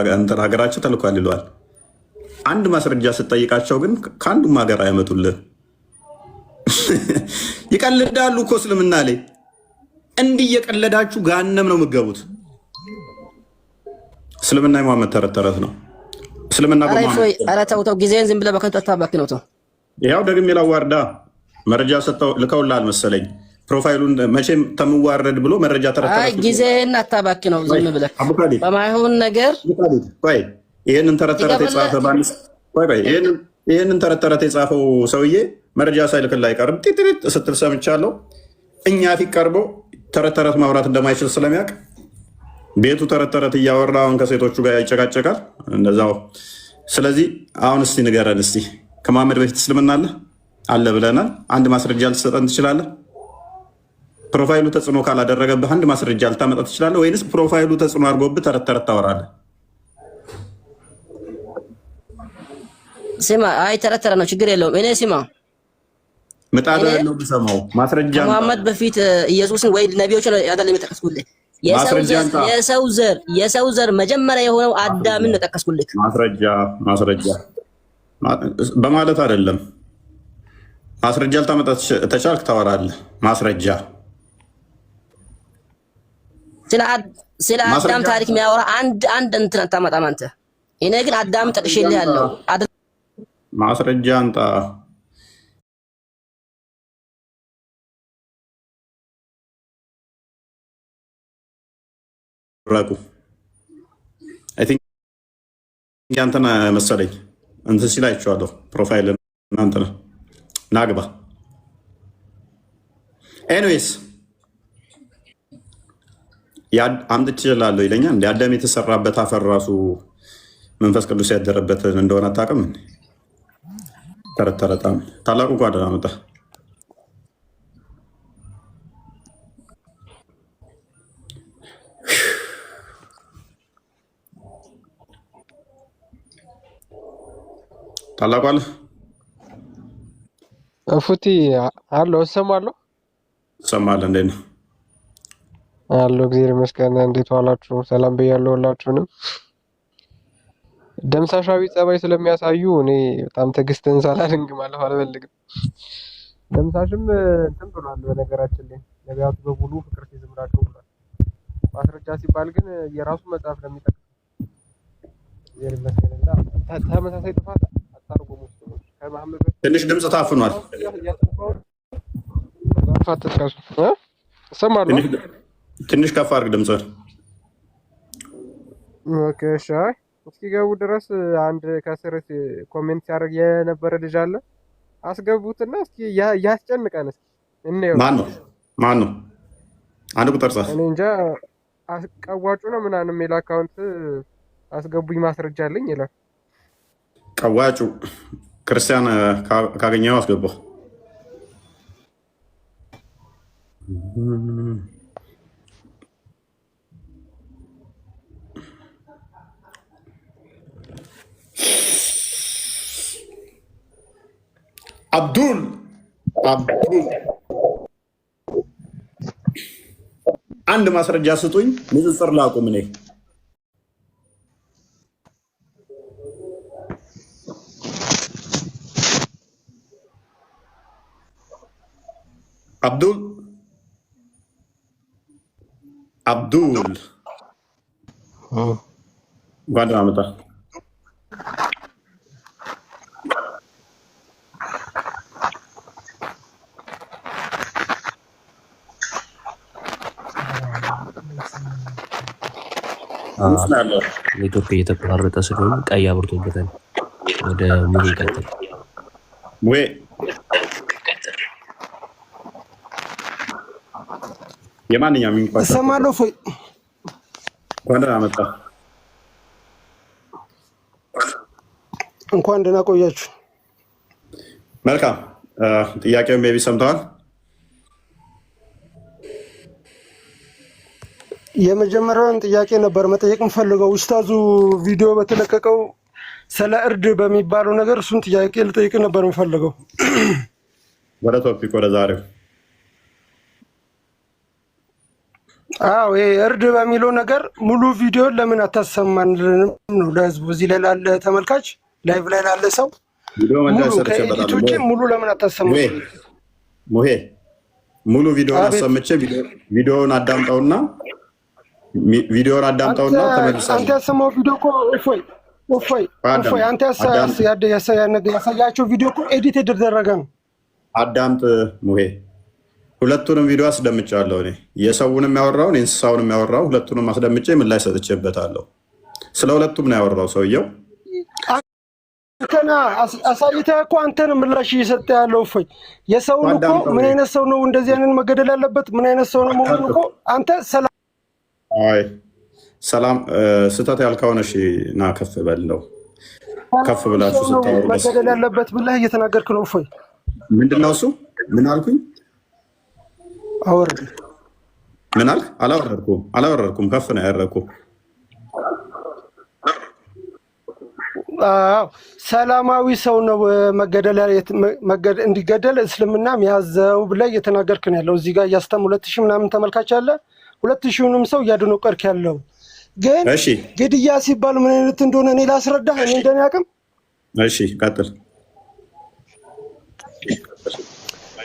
ሀገራቸው ተልኳል ይልሃል። አንድ ማስረጃ ስትጠይቃቸው ግን ከአንዱም ሀገር አያመጡልህ። ይቀልዳሉ እኮ እስልምና ላይ እንዲህ እየቀለዳችሁ ገሃነም ነው የምትገቡት። እስልምና የሙሐመድ ተረት ተረት ነው። እስልምና ኧረ ተው ተው፣ ጊዜህን ዝም ብለህ በከንቱ አታባክነው ተው። ያው ደግሜ ላዋርዳ መረጃ ሰጥተው ልከውልሃል መሰለኝ። ፕሮፋይሉን መቼም ተምዋረድ ብሎ መረጃ ተረት ተረት። አይ ጊዜህን አታባክነው ዝም ብለህ በማይሆን ነገር። ቆይ ይሄንን ተረት ተረት የጻፈ ባንስ ይሄንን ተረት ተረት የጻፈው ሰውዬ መረጃ ሳይልክልህ አይቀርም። ጢጥሪጥ ስትል ሰምቻለሁ። እኛ ፊት ቀርቦ ተረት ተረት ማውራት እንደማይችል ስለሚያውቅ ቤቱ ተረት ተረት እያወራ አሁን ከሴቶቹ ጋር ያጨቃጨቃል እንደዛው። ስለዚህ አሁን እስቲ ንገረን፣ እስቲ ከመሐመድ በፊት እስልምና አለ ብለናል። አንድ ማስረጃ ልትሰጠን ትችላለህ? ፕሮፋይሉ ተጽዕኖ ካላደረገብህ አንድ ማስረጃ ልታመጣ ትችላለህ? ወይንስ ፕሮፋይሉ ተጽዕኖ አድርጎብህ ተረት ተረት ታወራለህ? ስማ፣ አይ ተረት ተረት ነው ችግር የለውም። እኔ ስማ ምጣድ ያለው ብሰማው ማስረጃ ከመሐመድ በፊት ኢየሱስን ወይ ነቢዮችን አይደለም የጠቀስኩልህ። የሰው ዘር መጀመሪያ የሆነው አዳምን ነው ጠቀስኩልህ። ማስረጃ በማለት አይደለም። ማስረጃ ልታመጣ ተቻልክ ታወራለህ። ማስረጃ ስለ አዳም ታሪክ የሚያወራ አንድ እንትን አታመጣም አንተ። እኔ ግን አዳም ጠቅሼልህ ያለው ማስረጃ አንጣ። ራቁ አይ ቲንክ ያንተና መሰለኝ እንትን ሲል አይቼዋለሁ። ፕሮፋይል እናንተ ናግባ። ኤኒዌይስ አምጥቼ እችላለሁ ይለኛል። እንደ አዳም የተሰራበት አፈር ራሱ መንፈስ ቅዱስ ያደረበት እንደሆነ አታውቅም? ተረት ተረጣም ታላቁ ጓደኛ መጣ። ታላቁ አለ እፉቲ አሎ እሰማለሁ። እሰማለሁ። እንዴት ነው? አሎ እግዚአብሔር ይመስገን። እንዴት ዋላችሁ? ሰላም ብያለሁ ሁላችሁንም። ደምሳሻዊ ጸባይ ስለሚያሳዩ እኔ በጣም ትዕግስትን ሳላደንግ ማለፍ አልፈልግም። ደምሳሽም እንትን ብሏል። በነገራችን ላይ ነቢያቱ በሙሉ ፍቅር ሲዝምራቸው ብሏል። ማስረጃ ሲባል ግን የራሱ መጽሐፍ ነው የሚጠቅሰው። እግዚአብሔር ይመስገንና ተመሳሳይ ጥፋት አታርጉሙ። ትንሽ ድምፅ ታፍኗል። እሰማለሁ። ትንሽ ከፍ አድርግ ድምፅህን። ኦኬ እሺ። እስኪገቡ ድረስ አንድ ከስር ኮሜንት ሲያደርግ የነበረ ልጅ አለ። አስገቡትና እስኪ ያስጨንቀን እስኪ እንየው። ማን ነው? አንድ ቁጥር ጻፍ። እኔ እንጃ ቀዋጩ ነው ምናምን የሚል አካውንት አስገቡኝ ማስረጃ አለኝ ይላል። ቀዋጩ ክርስቲያን ካገኘው አስገባው። አብዱል አንድ ማስረጃ ስጡኝ፣ ንጽጽር ላቁም። እኔ አብዱል ጓደኛ መጣ። ኔትወርክ እየተቆራረጠ ስለሆነ ቀይ አብርቶበታል። ወደ ሙሉ ይቀጥል። የማንኛውም የሚንቋጠር እሰማለሁ። ፎይ ጓደኛ መጣ። እንኳን ደህና ቆያችሁ። መልካም ጥያቄውን ቤቢ ሰምተዋል። የመጀመሪያውን ጥያቄ ነበር መጠየቅ የምፈልገው። ኡስታዙ ቪዲዮ በተለቀቀው ስለ እርድ በሚባለው ነገር እሱን ጥያቄ ልጠይቅ ነበር የምፈልገው። ወደ ቶፒክ ወደ ዛሬው። አዎ ይሄ እርድ በሚለው ነገር ሙሉ ቪዲዮ ለምን አታሰማንልንም ነው ለህዝቡ፣ እዚህ ላይ ላለ ተመልካች፣ ላይቭ ላይ ላለ ሰው ሙሉ ከኤዲት ውጭ ሙሉ ለምን አታሰማን? ሙሄ ሙሉ ቪዲዮውን አሰምቼ ቪዲዮውን አዳምጠውና ተመልሰን አንተ ያሰማው ቪዲዮ እኮ እፎይ አንተ ያሳያቸው ቪዲዮ እኮ ኤዲት የተደረገ ነው። አዳምጥ ሙሄ፣ ሁለቱንም ቪዲዮ አስደምጫለሁ። እኔ የሰውንም ያወራውን የእንስሳውንም ያወራው ሁለቱንም አስደምጬ ምላሽ ሰጥቼበታለሁ። ስለ ሁለቱም ነው ያወራው ሰውየው። አንተና አሳይተህ እኮ አንተን ምላሽ እየሰጠ ያለው እፎይ። የሰውን እኮ ምን አይነት ሰው ነው እንደዚህ አይነት መገደል ያለበት? ምን አይነት ሰው ነው መሆኑ እኮ አንተ ሰላም ስህተት ያልከውን እሺ፣ ና ከፍ በለው። ከፍ ብላችሁ ስታወሩ መገደል ያለበት ብለህ እየተናገርክ ነው እፎይ። ምንድነው እሱ? ምን አልኩኝ? አወርድ። ምን አልክ? አላወረድኩም። ከፍ ነው ያደረኩት። ሰላማዊ ሰው ነው እንዲገደል እስልምና የሚያዘው ብለህ እየተናገርክ ነው ያለው። እዚህ ጋር እያስተም 2000 ምናምን ተመልካች አለ። 2000ንም ሰው እያደነቀርክ ያለው ግን ግድያ ሲባል ምን አይነት እንደሆነ እኔ ላስረዳህ። እኔ እንደኔ አቅም እሺ፣ ቀጥል።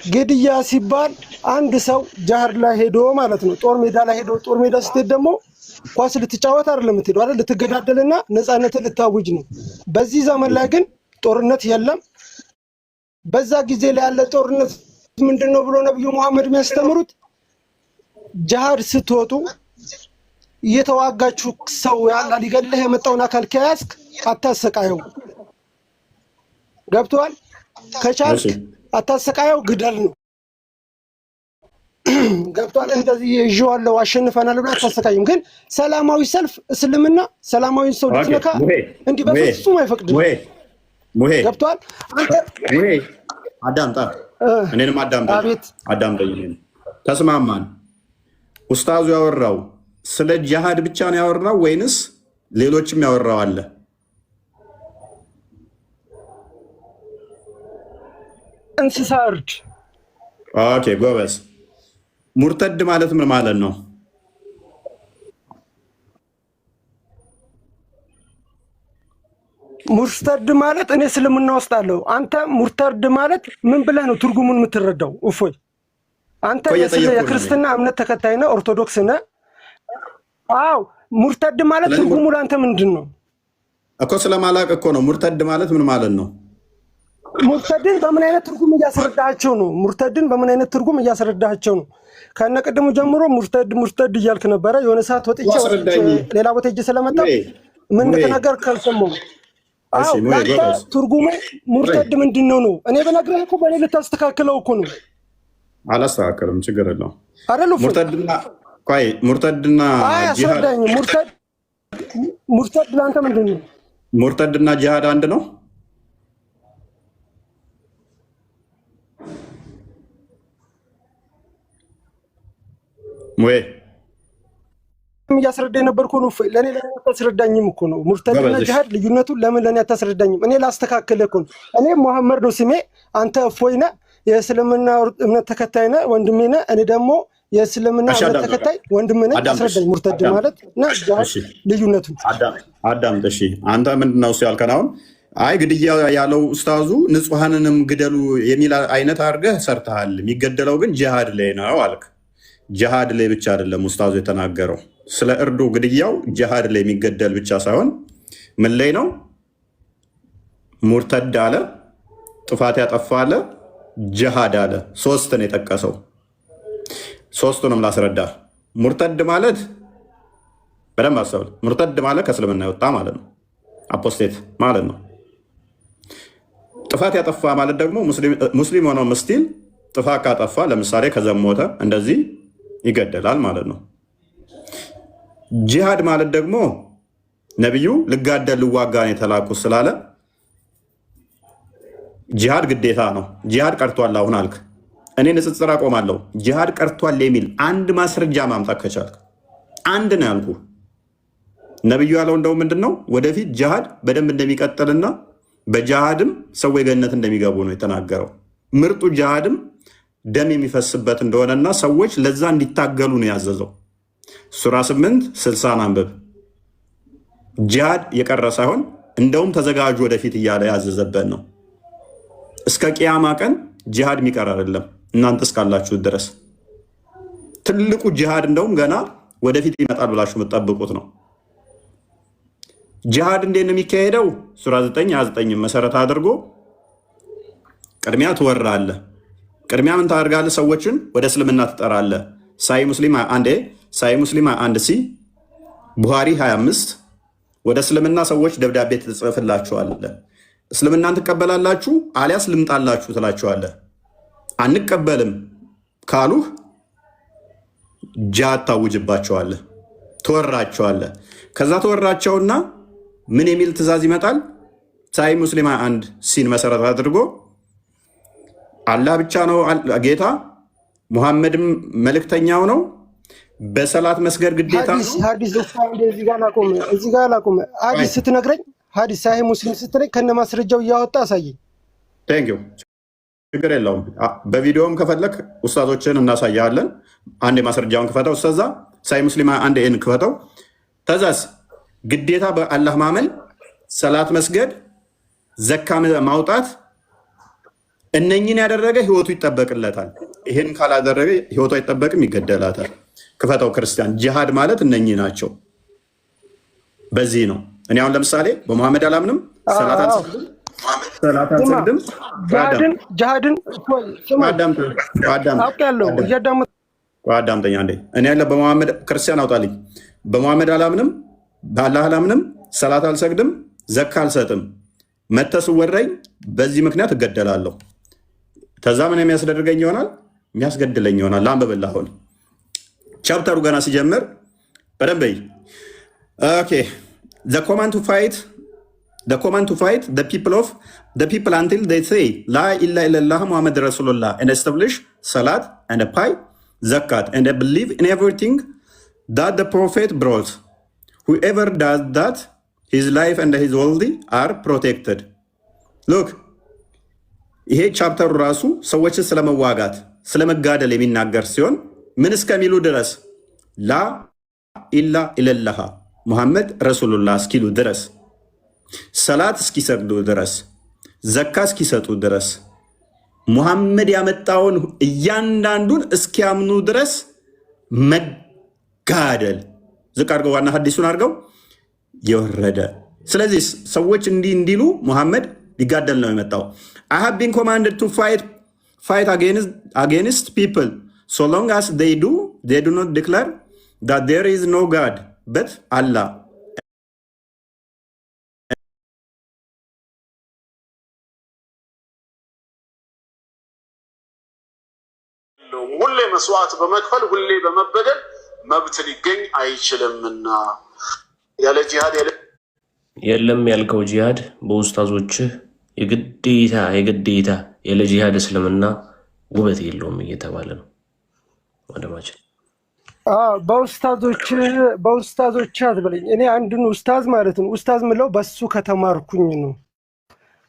ግድያ ሲባል አንድ ሰው ጃህር ላይ ሄዶ ማለት ነው፣ ጦር ሜዳ ላይ ሄዶ፣ ጦር ሜዳ ስትሄድ ደግሞ ኳስ ልትጫወት አይደለም የምትሄደው አይደል? ልትገዳደልና ነፃነትን ልታውጅ ነው። በዚህ ዘመን ላይ ግን ጦርነት የለም። በዛ ጊዜ ላይ ያለ ጦርነት ምንድነው ብሎ ነብዩ መሐመድ የሚያስተምሩት ጃሃድ ስትወጡ እየተዋጋችሁ ሰው ያላ ሊገድልህ የመጣውን አካል ከያዝክ አታሰቃየው። ገብቷል? ከቻልክ አታሰቃየው፣ ግደል ነው። ገብቷል? እንደዚህ ይዤዋለሁ አሸንፈናል ብለህ አታሰቃይም። ግን ሰላማዊ ሰልፍ እስልምና ሰላማዊ ሰው ልትነካ እንዲህ በፍጹም አይፈቅድም። ገብቷል? አንተ አዳምጣ፣ እኔንም አዳምጠኝ። ተስማማን? ኡስታዙ ያወራው ስለ ጂሃድ ብቻ ነው ያወራው ወይንስ ሌሎችም ያወራው አለ? እንስሳ እርድ። ኦኬ ጎበዝ። ሙርተድ ማለት ምን ማለት ነው? ሙርተድ ማለት እኔ እስልምና ውስጥ አለው። አንተ ሙርተድ ማለት ምን ብለህ ነው ትርጉሙን የምትረዳው? እፎይ አንተ የክርስትና እምነት ተከታይ ነህ፣ ኦርቶዶክስ ነህ። አዎ ሙርተድ ማለት ትርጉሙ ለአንተ ምንድን ነው እኮ? ስለማላቅ እኮ ነው። ሙርተድ ማለት ምን ማለት ነው? ሙርተድን በምን አይነት ትርጉም እያስረዳቸው ነው? ሙርተድን በምን አይነት ትርጉም እያስረዳቸው ነው? ከነ ቅድሙ ጀምሮ ሙርተድ እያልክ ነበረ። የሆነ ሰዓት ወጥቼ ሌላ ቦታ ሄጄ ስለመጣ ምን ተናገር ካልሰማሁ። አዎ ትርጉሙ ሙርተድ ምንድን ነው? እኔ በነገርህ እኮ በሌላ ልታስተካክለው እኮ ነው። አላስተካከልም፣ ችግር የለውም። ሙርተድና ጂሃድ ሙርተድ ለአንተ ምንድን ነው? ሙርተድና ጂሃድ አንድ ነው? ወይ እያስረዳ የነበርኩ ነው። ለእኔ አታስረዳኝም እኮ ነው። ሙርተድና ጂሃድ ልዩነቱን ለምን ለእኔ አታስረዳኝም? እኔ ላስተካክል እኮ ነው። እኔ መሐመድ ነው ስሜ፣ አንተ እፎይ ነህ፣ የእስልምና እምነት ተከታይ ነህ፣ ወንድሜ ነህ። እኔ ደግሞ የእስልምና እምነት ተከታይ ወንድሜ ነህ። አስረዳኝ ሙርተድ ማለት እና ጂሃድ ልዩነቱን አዳምጥ። እሺ አንተ ምንድን ነው እሱ ያልከን? አሁን አይ ግድያ ያለው ኡስታዙ ንጹሐንንም ግደሉ የሚል አይነት አድርገህ ሰርተሃል። የሚገደለው ግን ጂሃድ ላይ ነው አልክ። ጂሃድ ላይ ብቻ አይደለም ኡስታዙ የተናገረው። ስለ እርዱ ግድያው ጂሃድ ላይ የሚገደል ብቻ ሳይሆን ምን ላይ ነው? ሙርተድ አለ፣ ጥፋት ያጠፋ አለ፣ ጂሃድ አለ። ሶስት ነው የጠቀሰው። ሶስቱንም ላስረዳ። ሙርተድ ማለት በደንብ አስተውል። ሙርተድ ማለት ከእስልምና የወጣ ማለት ነው። አፖስቴት ማለት ነው። ጥፋት ያጠፋ ማለት ደግሞ ሙስሊም ሆነው ምስቲል ጥፋት ካጠፋ ለምሳሌ ከዘሞተ እንደዚህ ይገደላል ማለት ነው። ጂሃድ ማለት ደግሞ ነቢዩ ልጋደል ልዋጋን የተላኩት ስላለ ጂሃድ ግዴታ ነው። ጂሃድ ቀርቷል አሁን አልክ። እኔ ንጽጽር አቆማለሁ። ጂሃድ ቀርቷል የሚል አንድ ማስረጃ ማምጣት ከቻልክ አንድ ነው ያልኩ። ነቢዩ ያለው እንደው ምንድን ነው? ወደፊት ጂሃድ በደንብ እንደሚቀጥልና በጂሃድም ሰዎች ገነት እንደሚገቡ ነው የተናገረው። ምርጡ ጂሃድም ደም የሚፈስበት እንደሆነና ሰዎች ለዛ እንዲታገሉ ነው ያዘዘው። ሱራ 8:60 አንብብ። ጂሃድ የቀረ ሳይሆን እንደውም ተዘጋጁ ወደፊት እያለ ያዘዘበት ነው። እስከ ቅያማ ቀን ጂሃድ የሚቀር አይደለም። እናንተ እስካላችሁ ድረስ ትልቁ ጂሃድ እንደውም ገና ወደፊት ይመጣል ብላችሁ የምትጠብቁት ነው። ጂሃድ እንዴት ነው የሚካሄደው? ሱራ 9:29 መሰረት አድርጎ ቅድሚያ ትወራለህ። ቅድሚያ ምን ታደርጋለህ? ሰዎችን ወደ እስልምና ትጠራለህ። ሳይ ሙስሊም 1 ሲ ቡሃሪ 25 ወደ እስልምና ሰዎች ደብዳቤ ትጽፍላችኋለህ። እስልምናን ትቀበላላችሁ አሊያስ ልምጣላችሁ ትላችኋለህ። አንቀበልም ካሉህ ጂሃድ ታውጅባቸዋለህ፣ ትወራቸዋለህ። ከዛ ተወራቸውና ምን የሚል ትእዛዝ ይመጣል? ሳይ ሙስሊም 1 ሲን መሰረት አድርጎ አላህ ብቻ ነው ጌታ፣ ሙሐመድም መልእክተኛው ነው፣ በሰላት መስገድ ግዴታ ነው። ሐዲስ እዚህ ጋር ላቁም። ሐዲስ ስትነግረኝ ሐዲስ ሳሂህ ሙስሊም ስትለኝ ከነ ማስረጃው እያወጣ አሳየኝ። ቴንክ ዩ። ችግር የለውም። በቪዲዮም ከፈለክ ኡስታዞችን እናሳያለን። አንድ ማስረጃውን ክፈተው። ኡስታዛ ሳሂህ ሙስሊም 1 ክፈተው። ተዛስ ግዴታ በአላህ ማመን፣ ሰላት መስገድ፣ ዘካ ማውጣት እነኝን ያደረገ ህይወቱ ይጠበቅለታል። ይሄን ካላደረገ ህይወቱ አይጠበቅም፣ ይገደላታል። ክፈተው ክርስቲያን። ጂሃድ ማለት እነኚህ ናቸው። በዚህ ነው እኔ አሁን ለምሳሌ በመሐመድ አላምንም፣ ሰላት አልሰግድም። አዳምጠኛ እንዴ እኔ ያለ በመሐመድ ክርስቲያን አውጣልኝ። በመሐመድ አላምንም፣ በአላህ አላምንም፣ ሰላት አልሰግድም፣ ዘካ አልሰጥም። መተስወረኝ በዚህ ምክንያት እገደላለሁ። ከዛ ምን የሚያስደርገኝ ይሆናል? የሚያስገድለኝ ይሆናል። ላንብብልህ። አሁን ቻፕተሩ ገና ሲጀምር በደንብ ኦኬ the command to fight the people until they say la ilaha illallah muhammad rasulullah and establish salat and pay zakat and believe in everything that the prophet brought. Whoever does that, his life and his worldly are protected. Look, ይሄ ቻፕተሩ ራሱ ሰዎችን ስለመዋጋት ስለመጋደል የሚናገር ሲሆን ምን እስከሚሉ ድረስ ላ ኢላ ኢለላህ ሙሐመድ ረሱሉላህ እስኪሉ ድረስ፣ ሰላት እስኪሰግዱ ድረስ፣ ዘካ እስኪሰጡ ድረስ፣ ሙሐመድ ያመጣውን እያንዳንዱን እስኪያምኑ ድረስ መጋደል። ዝቅ አድርገው ዋና ሀዲሱን አድርገው የወረደ። ስለዚህ ሰዎች እንዲህ እንዲሉ ሙሐመድ ሊጋደል ነው የመጣው። I have been commanded to fight against people so long as they do not declare that there is no God but Allah. ሁሌ መስዋዕት በመክፈል ሁሌ በመበደል መብት ሊገኝ አይችልምና ያለ ጂሃድ የለም ያልከው ጂሃድ በኡስታዞችህ የግዴታ ያለ ጂሃድ እስልምና ውበት የለውም እየተባለ ነው ወንድማችን። በኡስታዞች አትበለኝ። እኔ አንድን ኡስታዝ ማለት ነው ኡስታዝ ምለው በሱ ከተማርኩኝ ነው።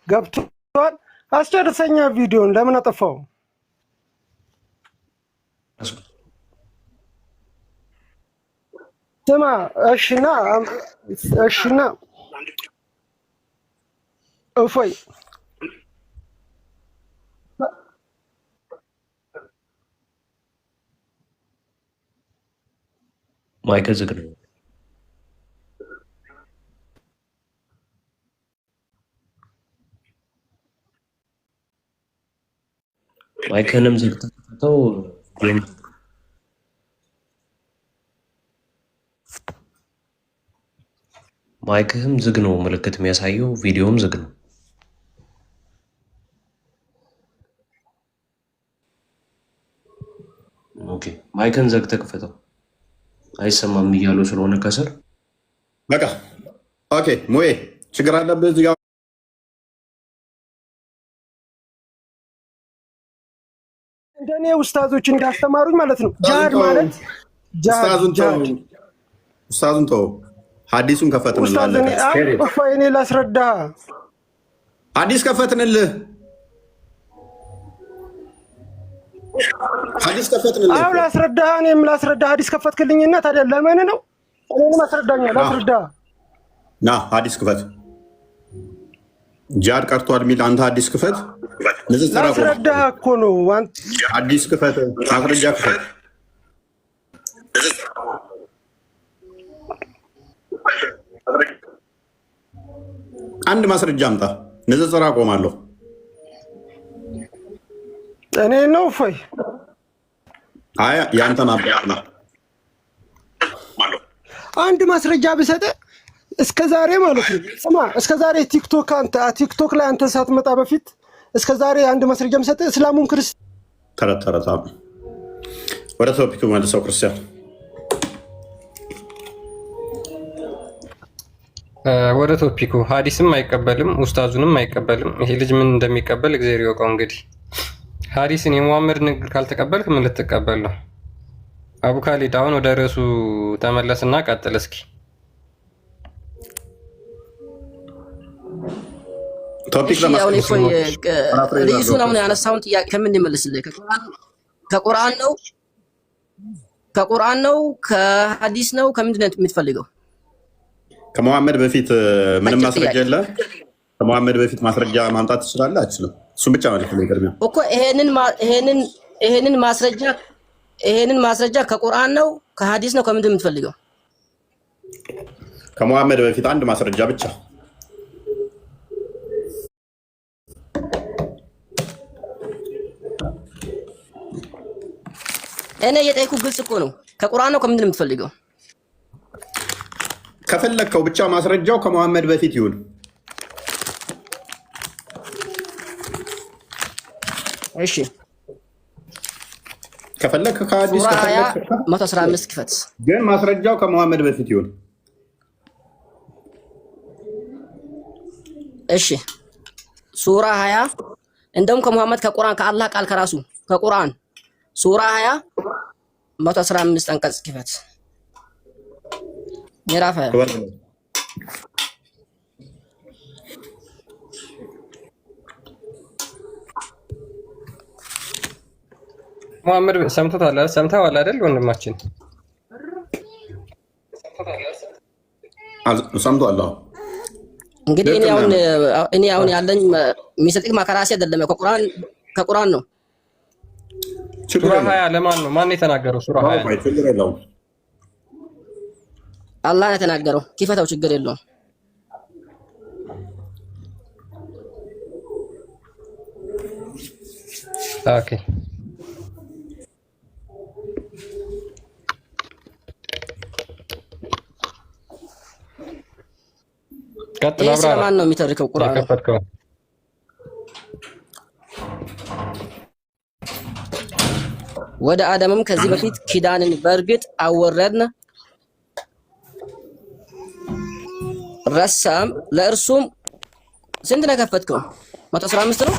ገብቷል? አስጨርሰኛ ቪዲዮን ለምን አጠፋው? ስማ እሽና እፎይ ማይክ ዝግ ነው። ማይክንም ዘግተው ማይክህም ዝግ ነው ምልክት የሚያሳየው፣ ቪዲዮም ዝግ ነው። ኦኬ ማይክን ዘግተህ ክፈተው። አይሰማም እያሉ ስለሆነ ከስር በቃ ኦኬ። ሙዬ ችግር አለብህ እዚህ ጋር እንደኔ ኡስታዞች እንዳስተማሩኝ ማለት ነው። ጂሃድ ማለት ኡስታዙን ተው፣ ሐዲሱን ከፈትንልህ። እኔ ላስረዳ፣ ሐዲስ ከፈትንልህ፣ ሐዲስ ከፈትንልህ። አሁን ላስረዳህ፣ እኔም ላስረዳህ። ሐዲስ ከፈትክልኝና ታዲያ ለምን ነው እኔንም አስረዳኛ? ላስረዳ ና ሐዲስ ክፈት። ጂሃድ ቀርቷል የሚል አንተ ሐዲስ ክፈት። ንጽጽር አቁም። ላስረዳህ እኮ ነው። አዲስ ክፈት፣ ማስረጃ ክፈት። አንድ ማስረጃ አምጣ። ንጽጽር አቆማለሁ። እኔ ነው ፎይ አያ ያንተን አባና አንድ ማስረጃ ብሰጥ እስከ ዛሬ ማለት ነው። ስማ እስከ ዛሬ ቲክቶክ ላይ አንተ ሳትመጣ በፊት እስከ ዛሬ አንድ ማስረጃ ብሰጥ እስላሙን ክርስቲያን ተረታ ወደ ቶፒኩ መልሰው ክርስቲያን ወደ ቶፒኩ ሀዲስም አይቀበልም ኡስታዙንም አይቀበልም። ይሄ ልጅ ምን እንደሚቀበል እግዚአብሔር ይወቀው። እንግዲህ ሀዲስን የሙሐመድ ንግግር ካልተቀበልክ ምን ልትቀበል ነው? አቡ ካሊድ አሁን ወደ ርዕሱ ተመለስና ቀጥል እስኪ። ቶፒክ ርዕሱን አሁን ያነሳውን ጥያቄ ከምን ይመልስልህ? ከቁርአን ነው ከሀዲስ ነው ከምንድን ነው የምትፈልገው? ከመሐመድ በፊት ምንም ማስረጃ የለ። ከመሐመድ በፊት ማስረጃ ማምጣት ትችላለህ? አትችልም? እሱም ብቻ ማለት ነው ይቀርም እኮ ይሄንን ማስረጃ ከቁርአን ነው ከሀዲስ ነው ከምንድን ነው የምትፈልገው? ከመሐመድ በፊት አንድ ማስረጃ ብቻ። እኔ የጠየኩህ ግልጽ እኮ ነው። ከቁርአን ነው ከምንድን ነው የምትፈልገው? ከፈለከው ብቻ ማስረጃው ከመሐመድ በፊት ይሁን። እሺ ከፈለክ ከሐዲስ ከፈለክ 115 ክፈት፣ ግን ማስረጃው ከመሐመድ በፊት ይሁን። እሺ ሱራ 20 እንደውም ከመሐመድ ከቁርአን ከአላህ ቃል ከራሱ ከቁርአን ሱራ 20 115 አንቀጽ ክፈት። ምዕራፍ 20 ሙሐመድ ሰምተዋል አይደል ወንድማችን? ሰምቷል። እንግዲህ እኔ አሁን ያለኝ የሚሰጥክ ማከራሲ አይደለም፣ ከቁርአን ነው። ሱራ 20 ለማን ነው? ማን የተናገረው? ሱራ 20 አላህ ነው የተናገረው። ክፈተው፣ ችግር የለውም። ኦኬ ቀጥል። አብራ ስለማን ነው የሚተርከው? ቁርአን ከፈትከው። ወደ አደምም ከዚህ በፊት ኪዳንን በእርግጥ አወረድን፣ ረሳም ለእርሱም ስንት ነው ከፈትከው? 115 ነው።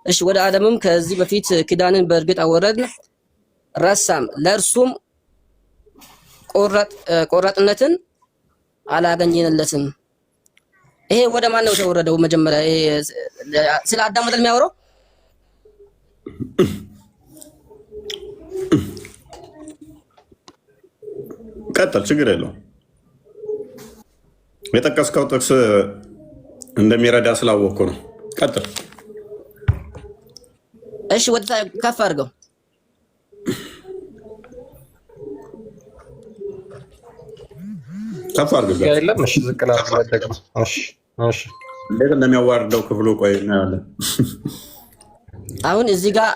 እሺ ወደ አደምም ከዚህ በፊት ኪዳንን በእርግጥ አወረድን፣ ረሳም ለእርሱም ቆራጥነትን አላገኘንለትም። ይሄ ወደ ማን ነው የተወረደው? መጀመሪያ ስለ አዳም አይደል የሚያወራው? ቀጥል፣ ችግር የለውም። የጠቀስከው ጥቅስ እንደሚረዳ ስላወቅኩ ነው። ቀጥል። እሺ ወደ ከፍ አድርገው። ከፍ አድርገው። የለም እሺ፣ ዝቅ ላድርገው። እሺ እንዴት እንደሚያዋርደው ክፍሉ ቆይ እናያለን። አሁን እዚህ ጋር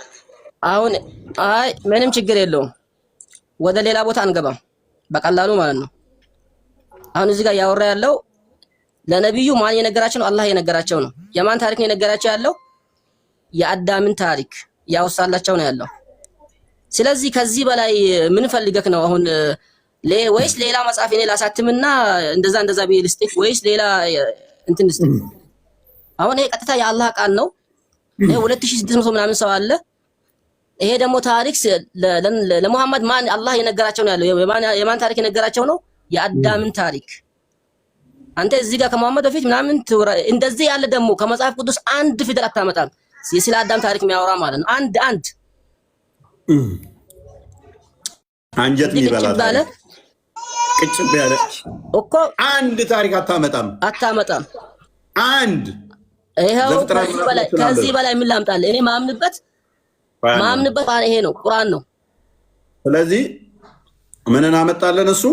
አይ ምንም ችግር የለውም። ወደ ሌላ ቦታ አንገባም፣ በቀላሉ ማለት ነው። አሁን እዚህ ጋር ያወራ ያለው ለነብዩ ማን የነገራቸው ነው? አላህ የነገራቸው ነው። የማን ታሪክ ነው የነገራቸው ያለው? የአዳምን ታሪክ ያወሳላቸው ነው ያለው። ስለዚህ ከዚህ በላይ ምን ፈልገክ ነው አሁን? ወይስ ሌላ መጽሐፍ እኔ ላሳትምና እንደዛ ቢልስቲክ ወይስ ሌላ እንትን ልስቲክ? አሁን ይሄ ቀጥታ የአላህ ቃል ነው። ይሄ 2600 ምናምን ሰው አለ። ይሄ ደግሞ ታሪክ ለሙሐመድ ማን አላህ የነገራቸው ነው ያለው። የማን ታሪክ የነገራቸው ነው? የአዳምን ታሪክ። አንተ እዚህ ጋር ከሙሐመድ በፊት ምናምን እንደዚህ ያለ ደግሞ ከመጽሐፍ ቅዱስ አንድ ፊደል አታመጣም። ስለ አዳም ታሪክ የሚያወራ ማለት ነው። አንድ አንጀት የሚበላ ቅጭብ ያለ እኮ አንድ ታሪክ አታመጣም። አንድ ይሄው ከዚህ በላይ ምን ላምጣልህ? እኔ ማምንበት ይሄ ነው፣ ቁርአን ነው። ስለዚህ ምንን አመጣለን? እሱ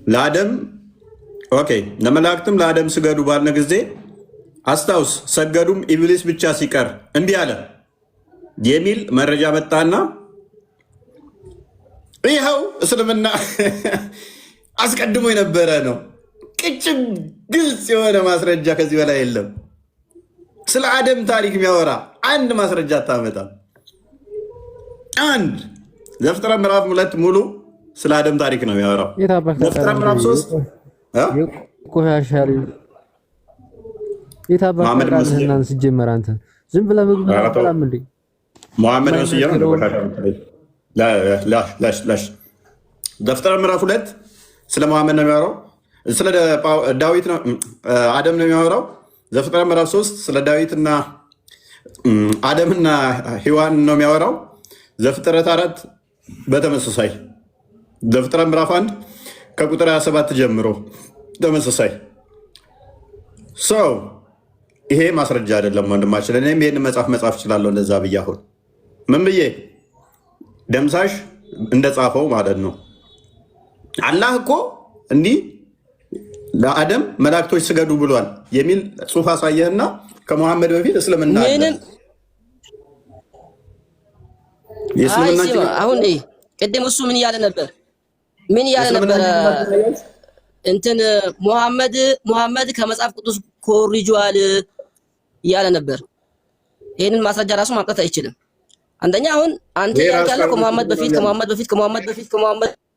ለአደም ኦኬ፣ ለመላእክትም ለአደም ስገዱ ባልነ ጊዜ አስታውስ፣ ሰገዱም ኢብሊስ ብቻ ሲቀር እምቢ አለ የሚል መረጃ መጣና ይኸው እስልምና አስቀድሞ የነበረ ነው። ቅጭም ግልጽ የሆነ ማስረጃ ከዚህ በላይ የለም። ስለ አደም ታሪክ የሚያወራ አንድ ማስረጃ አታመጣም። አንድ ዘፍጥረት ምዕራፍ 2 ሙሉ ስለ አደም ታሪክ ነው የሚያወራው። ዘፍጥረት ምዕራፍ 3 ቆሻሻል የታባራን ሲጀመር አንተ ዝም ብለህ ምግብ አታላም እንዴ? መሐመድ ነው ሲጀመር ላሽ ዘፍጥረት ምዕራፍ 2 ስለ መሐመድ ነው የሚያወራው። ስለ ዳዊት ነው አደም ነው የሚያወራው። ዘፍጥረት ምዕራፍ 3 ስለ ዳዊትና አደምና ሔዋን ነው የሚያወራው። ዘፍጥረት 4 በተመሳሳይ ዘፍጥረት ምዕራፍ 1 ከቁጥር 27 ጀምሮ ተመሳሳይ ሰው ይሄ ማስረጃ አይደለም ወንድማችን። እኔም ይሄን መጽሐፍ እችላለሁ። እንደዛ ብዬ አሁን ምን ብዬ ደምሳሽ እንደጻፈው ማለት ነው። አላህ እኮ እንዲህ ለአደም መላእክቶች ስገዱ ብሏል የሚል ጽሑፍ አሳየህና ከመሐመድ በፊት እስልምና አሁን ቅድም እሱ ምን እያለ ነበር? እንትን ሙሐመድ ከመጽሐፍ ቅዱስ ኮርጇል እያለ ነበር። ይህንን ማስረጃ ራሱ ማምጣት አይችልም። አንደኛ አሁን አንተ ያልካለው ከመሐመድ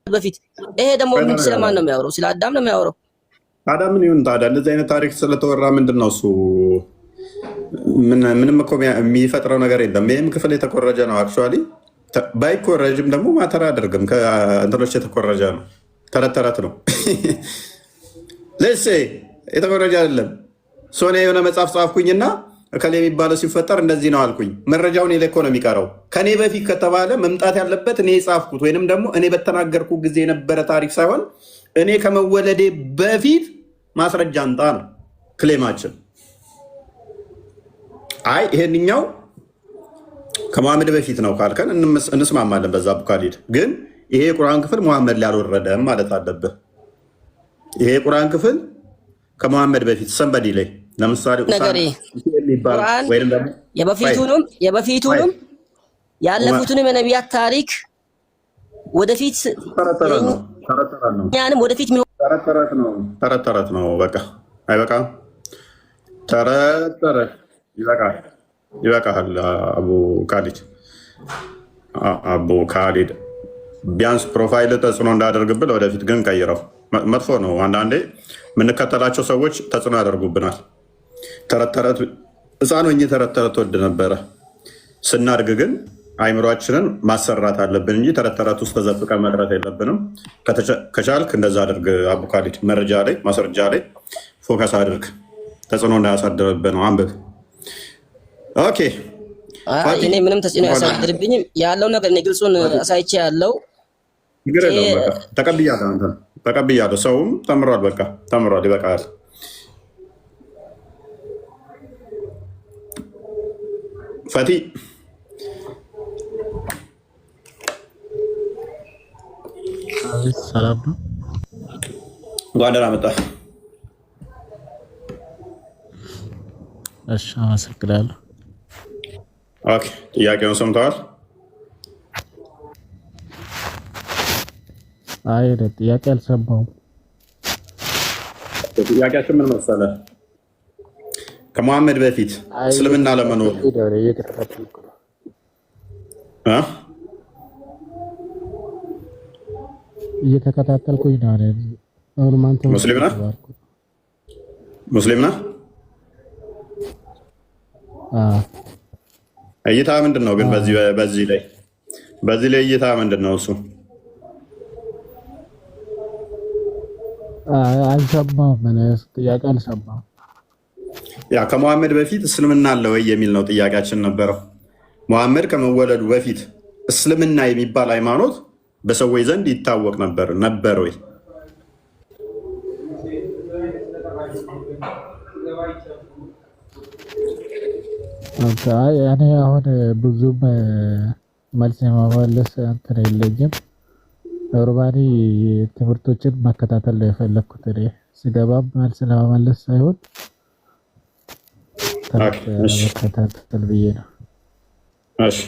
በፊት ይሄ ደግሞ ምን ስለማን ነው የሚያወራው? ስለ አዳም ነው የሚያወራው። አዳምን ይሁን ታዲያ እንደዚህ አይነት ታሪክ ስለተወራ ምንድን ነው እሱ? ምንም እኮ የሚፈጥረው ነገር የለም። ይህም ክፍል የተኮረጀ ነው። አክቹዋሊ ባይኮረጅም ደግሞ ማተር አያደርግም። ከእንትኖች የተኮረጀ ነው። ተረት ነው። ለሴ የተኮረጀ አይደለም። ሶኔ የሆነ መጽሐፍ ጻፍኩኝና እከሌ የሚባለው ሲፈጠር እንደዚህ ነው አልኩኝ። መረጃውን እኔ እኮ ነው የሚቀረው። ከኔ በፊት ከተባለ መምጣት ያለበት እኔ የጻፍኩት ወይንም ደግሞ እኔ በተናገርኩ ጊዜ የነበረ ታሪክ ሳይሆን እኔ ከመወለዴ በፊት ማስረጃ አንጣ ነው ክሌማችን። አይ ይሄንኛው ከመሐመድ በፊት ነው ካልከን እንስማማለን በዛ ቡካሊድ። ግን ይሄ የቁርአን ክፍል መሐመድ ላይ አልወረደም ማለት አለብህ። ይሄ የቁርአን ክፍል ከመሐመድ በፊት ሰንበዲ ላይ ለምሳሌ የበፊቱንም ያለፉትንም የነቢያት ታሪክ ወደፊት እኛንም ወደፊት ተረት ነው። በቃ አይበቃም? ተረት ይበቃል። አቡ ካሊድ ቢያንስ ፕሮፋይል ተጽዕኖ እንዳደርግብል ወደፊት ግን ቀይረው። መጥፎ ነው። አንዳንዴ የምንከተላቸው ሰዎች ተጽዕኖ ያደርጉብናል። ተረት ሕፃን ሆኜ ተረት ወድ ነበረ። ስናድግ ግን አይምሯችንን ማሰራት አለብን እንጂ ተረት ውስጥ ተዘፍቀን መቅረት የለብንም። ከቻልክ እንደዛ አድርግ። አቡ ካሊድ ማስረጃ ላይ ፎከስ አድርግ። ተጽዕኖ እንዳያሳድርብህ ነው። አንብብ። ኦኬ። እኔ ምንም ተጽዕኖ ያሳድርብኝም ያለው ነገር እኔ ግልጹን አሳይቼ ያለው ተቀብያለሁ። ሰውም ተምሯል። በቃ ተምሯል። ይበቃል። ፈቲ ሰላም ነው። እንኳን ደህና መጣህ። እሺ፣ አመሰግናለሁ። ኦኬ፣ ጥያቄውን ሰምተዋል? አይ ጥያቄ አልሰማሁም። ጥያቄያችን ምን መሰለህ? ከመሐመድ በፊት እስልምና ለመኖር እየተከታተልኩኝ ነው። አሁን አንተ ሙስሊም ነህ? እይታ ምንድን ነው ግን በዚህ ላይ እይታ ምንድን ነው? እሱ አልሰማሁም። ጥያቄ አልሰማሁም። ያ ከመሐመድ በፊት እስልምና አለ ወይ የሚል ነው ጥያቄያችን ነበረው። መሐመድ ከመወለዱ በፊት እስልምና የሚባል ሃይማኖት በሰዎች ዘንድ ይታወቅ ነበር ወይ? እኔ አሁን ብዙም መልስ የማመለስ እንትን የለኝም። ኖርማሊ ትምህርቶችን መከታተል ነው የፈለኩት። እኔ ስገባም መልስ ለመመለስ ሳይሆን መከታተል ብዬ ነው። እሺ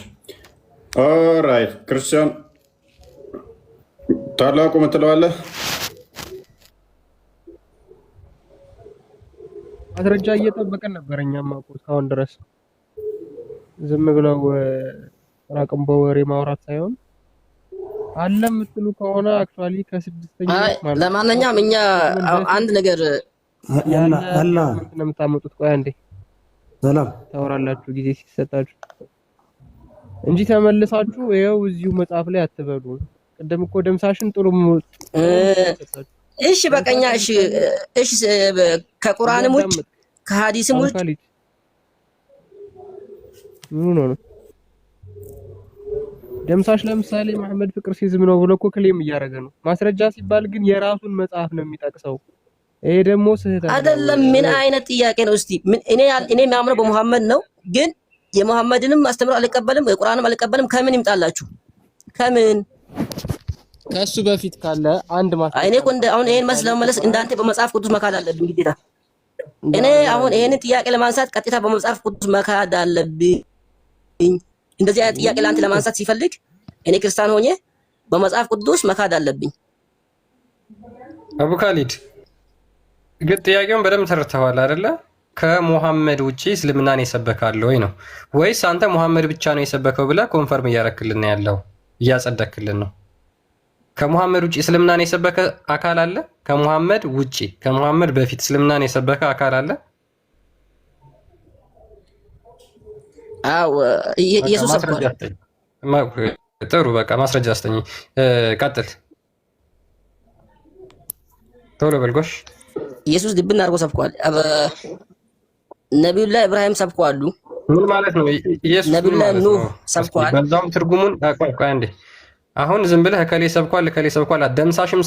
ኦራይት። ክርስቲያን ታላቁ ምትለዋለህ? ማስረጃ እየጠበቀን ነበር። እኛም እኮ እስካሁን ድረስ ዝም ብለው ራቅም በወሬ ማውራት ሳይሆን አለ የምትሉ ከሆነ አክቹአሊ ከስድስተኛ ማለት ለማንኛውም እኛ አንድ ነገር አላ ነው የምታመጡት። ቆይ አንዴ ሰላም ታወራላችሁ ጊዜ ሲሰጣችሁ እንጂ ተመልሳችሁ ይኸው እዚሁ መጽሐፍ ላይ አትበሉ። ቀደም እኮ ደምሳሽን ጥሩ እሺ በቀኛ እሺ ከቁርአንም ውጭ ከሐዲስም ውጭ ምን ነው ደምሳሽ ለምሳሌ መሐመድ ፍቅር ሲዝም ነው ብሎ እኮ ክሌም እያደረገ ነው። ማስረጃ ሲባል ግን የራሱን መጽሐፍ ነው የሚጠቅሰው። ይሄ ደግሞ ስህተት አይደለም። ምን አይነት ጥያቄ ነው? እስቲ እኔ ማምነው በመሐመድ ነው፣ ግን የመሐመድንም አስተምሮ አልቀበልም፣ የቁርአንም አልቀበልም። ከምን ይምጣላችሁ? ከምን ከሱ በፊት ካለ አንድ ማስረጃ እኔ እኮ አሁን ይሄን መስለ መመለስ እንዳንተ በመጽሐፍ ቅዱስ መካድ አለብኝ ግዴታ። እኔ አሁን ይሄንን ጥያቄ ለማንሳት ቀጥታ በመጽሐፍ ቅዱስ መካድ አለብኝ። እንደዚህ አይነት ጥያቄ ለአንተ ለማንሳት ሲፈልግ እኔ ክርስቲያን ሆኜ በመጽሐፍ ቅዱስ መካድ አለብኝ። አቡ ካሊድ ግን ጥያቄውን በደንብ ተረድተዋል አይደለ? ከሙሐመድ ውጪ እስልምናን የሰበካለ ወይ ነው ወይስ አንተ ሙሐመድ ብቻ ነው የሰበከው ብለህ ኮንፈርም እያረክልን ያለው እያጸደክልን ነው? ከሙሐመድ ውጪ እስልምናን የሰበከ አካል አለ? ከሙሐመድ ውጪ ከሙሐመድ በፊት እስልምናን የሰበከ አካል አለ? አው ኢየሱስ ሰብኳል። ጥሩ በቃ ማስረጃ አስተኝ ቀጥል። ቶሎ በልጎሽ። ኢየሱስ ድብን አድርጎ ሰብኳል። ነብዩላህ ኢብራሂም ሰብኳሉ። ምን ማለት ነው? ኢየሱስ ነብዩላህ ኑህ ሰብኳል። በዛውም ትርጉሙን ቆይ አንዴ። አሁን ዝም ብለህ ከሌ ሰብኳል ደምሳሽም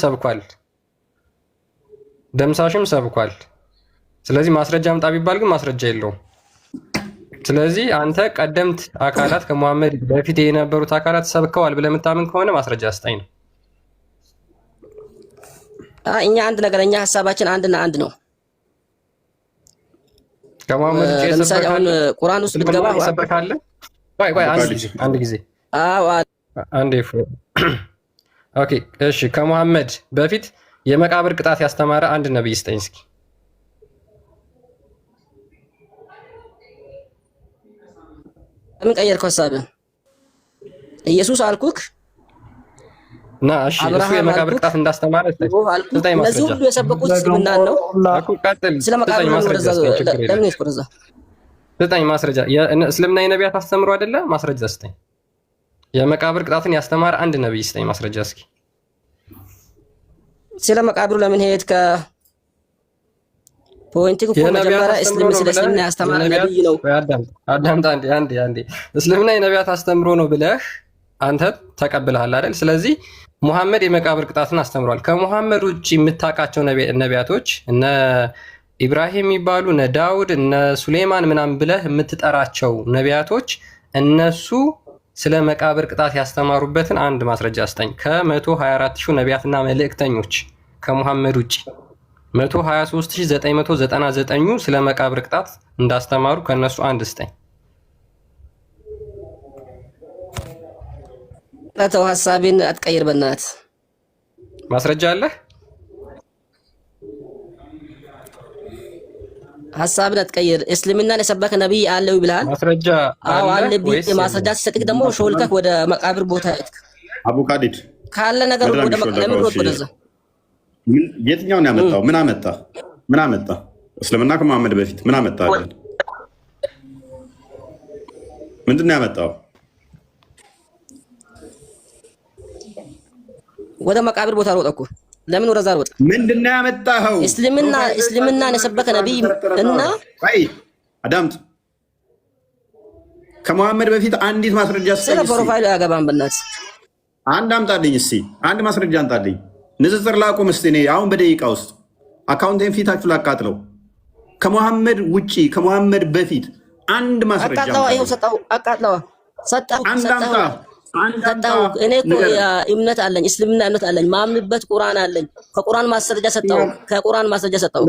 ሰብኳል። ስለዚህ ማስረጃ አምጣ ቢባል ግን ማስረጃ የለውም። ስለዚህ አንተ ቀደምት አካላት ከሙሐመድ በፊት የነበሩት አካላት ሰብከዋል ብለህ የምታምን ከሆነ ማስረጃ አስጠኝ ነው። እኛ አንድ ነገር እኛ ሐሳባችን አንድና አንድ ነው። ከሙሐመድ ለምሳሌ አሁን ቁርአን ውስጥ ብትገባ ሰበካለ። ቆይ አንድ ጊዜ አንዴ ኦኬ እሺ። ከሙሐመድ በፊት የመቃብር ቅጣት ያስተማረ አንድ ነብይ ስጠኝ እስኪ። ምን ቀየርከው ሐሳብህን? ኢየሱስ አልኩክ ና እሺ፣ እሱ የመቃብር ቅጣት እንዳስተማረ ስጠኝ ማስረጃ። እነዚህ ሁሉ የሰበኩት እስልምና ነው። ስለ መቃብር ነው ስጠኝ ማስረጃ። እስልምና የነቢያት አስተምሮ አይደለ? ማስረጃ ስጠኝ። የመቃብር ቅጣትን ያስተማረ አንድ ነብይ ስጠኝ ማስረጃ እስኪ። ስለ መቃብሩ ለምን ሄድክ? ፖይንት እኮ መጀመሪያ እስልምና ያስተማረ ነብይ ነው። አዳምጣ አንዴ እስልምና የነቢያት አስተምሮ ነው ብለህ አንተ ተቀብለሃል አይደል? ስለዚህ ሙሐመድ የመቃብር ቅጣትን አስተምሯል። ከሙሐመድ ውጭ የምታውቃቸው ነቢያቶች እነ ኢብራሂም የሚባሉ እነ ዳውድ እነ ሱሌማን ምናምን ብለህ የምትጠራቸው ነቢያቶች እነሱ ስለ መቃብር ቅጣት ያስተማሩበትን አንድ ማስረጃ አስጠኝ። ከ124 ሺህ ነቢያትና መልእክተኞች ከሙሐመድ ውጭ 123999 ስለ መቃብር ቅጣት እንዳስተማሩ ከነሱ አንድ ስጠኝ። ተው ሐሳቤን አትቀይር በእናትህ። ማስረጃ አለህ? ሐሳብን አትቀይር። እስልምናን የሰበከ ነብይ አለው ይብላል። ማስረጃ አለ ማስረጃ ሲሰጥክ ደግሞ ሾልከክ ወደ መቃብር ቦታ ሄድክ። አቡ ካሊድ ካለ ነገር ወደ መቃብር ቦታ ወደዛ የትኛውን ያመጣው? ምን አመጣ? እስልምና ከመሐመድ በፊት ምን አመጣ? ምንድነው ያመጣው? ወደ መቃብር ቦታ ሮጠ እኮ። ለምን ወደዛ ሮጠ? ምንድነው ያመጣው? እስልምናን የሰበከ ነብይ እና አይ አዳምጥ። ከመሐመድ በፊት አንዲት ማስረጃ ስለ ፕሮፋይል ያገባን በእናትህ አንድ አምጣልኝ እስኪ። አንድ ማስረጃ አምጣልኝ። ንጽጽር ላቁም እስኪ። እኔ አሁን በደቂቃ ውስጥ አካውንቴን ፊታችሁ ላቃጥለው። ከመሐመድ ውጪ ከመሐመድ በፊት አንድ ማስረጃ አቃጥለዋ ይኸው ሰጠው አቃጥለዋ ሰጠው እኔ እኮ እምነት አለኝ እስልምና እምነት አለኝ ማምንበት ቁርአን አለኝ ከቁርአን ማስረጃ ሰጠው ከቁርአን ማስረጃ ሰጠው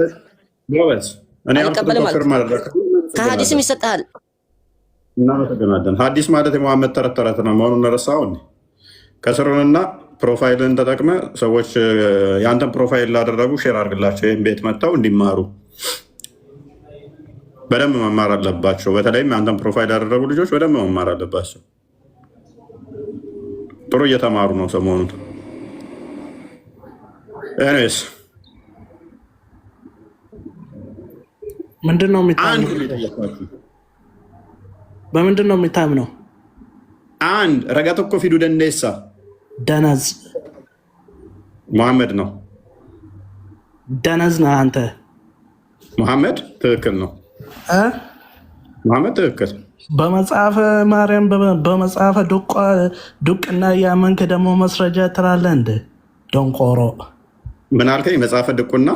ጎበዝ እኔ አይቀበልም ማለት ከሐዲስም ይሰጣል እናመሰግናለን ሐዲስ ማለት የመሐመድ ተረት ነው መሆኑን ረሳው ከስሩንና ፕሮፋይልን ተጠቅመ ሰዎች ያንተን ፕሮፋይል ላደረጉ ሼር አድርግላቸው ይሄን ቤት መጣው እንዲማሩ በደንብ መማር አለባቸው በተለይም ያንተን ፕሮፋይል ያደረጉ ልጆች በደንብ መማር አለባቸው ጥሩ እየተማሩ ነው ሰሞኑን ኤኒዌይስ ምንድነው የሚታምነው በምንድነው የሚታምነው አንድ ረጋት እኮ ፊዱ ደንዴሳ ደነዝ መሐመድ ነው ደነዝ ነህ አንተ መሐመድ ትክክል ነው መሐመድ ትክክል በመጽሐፈ ማርያም በመጽሐፈ ዱቅና ያመንክ ደግሞ መስረጃ ትላለህ እንደ ደንቆሮ ምን አልከኝ መጽሐፈ ድቁና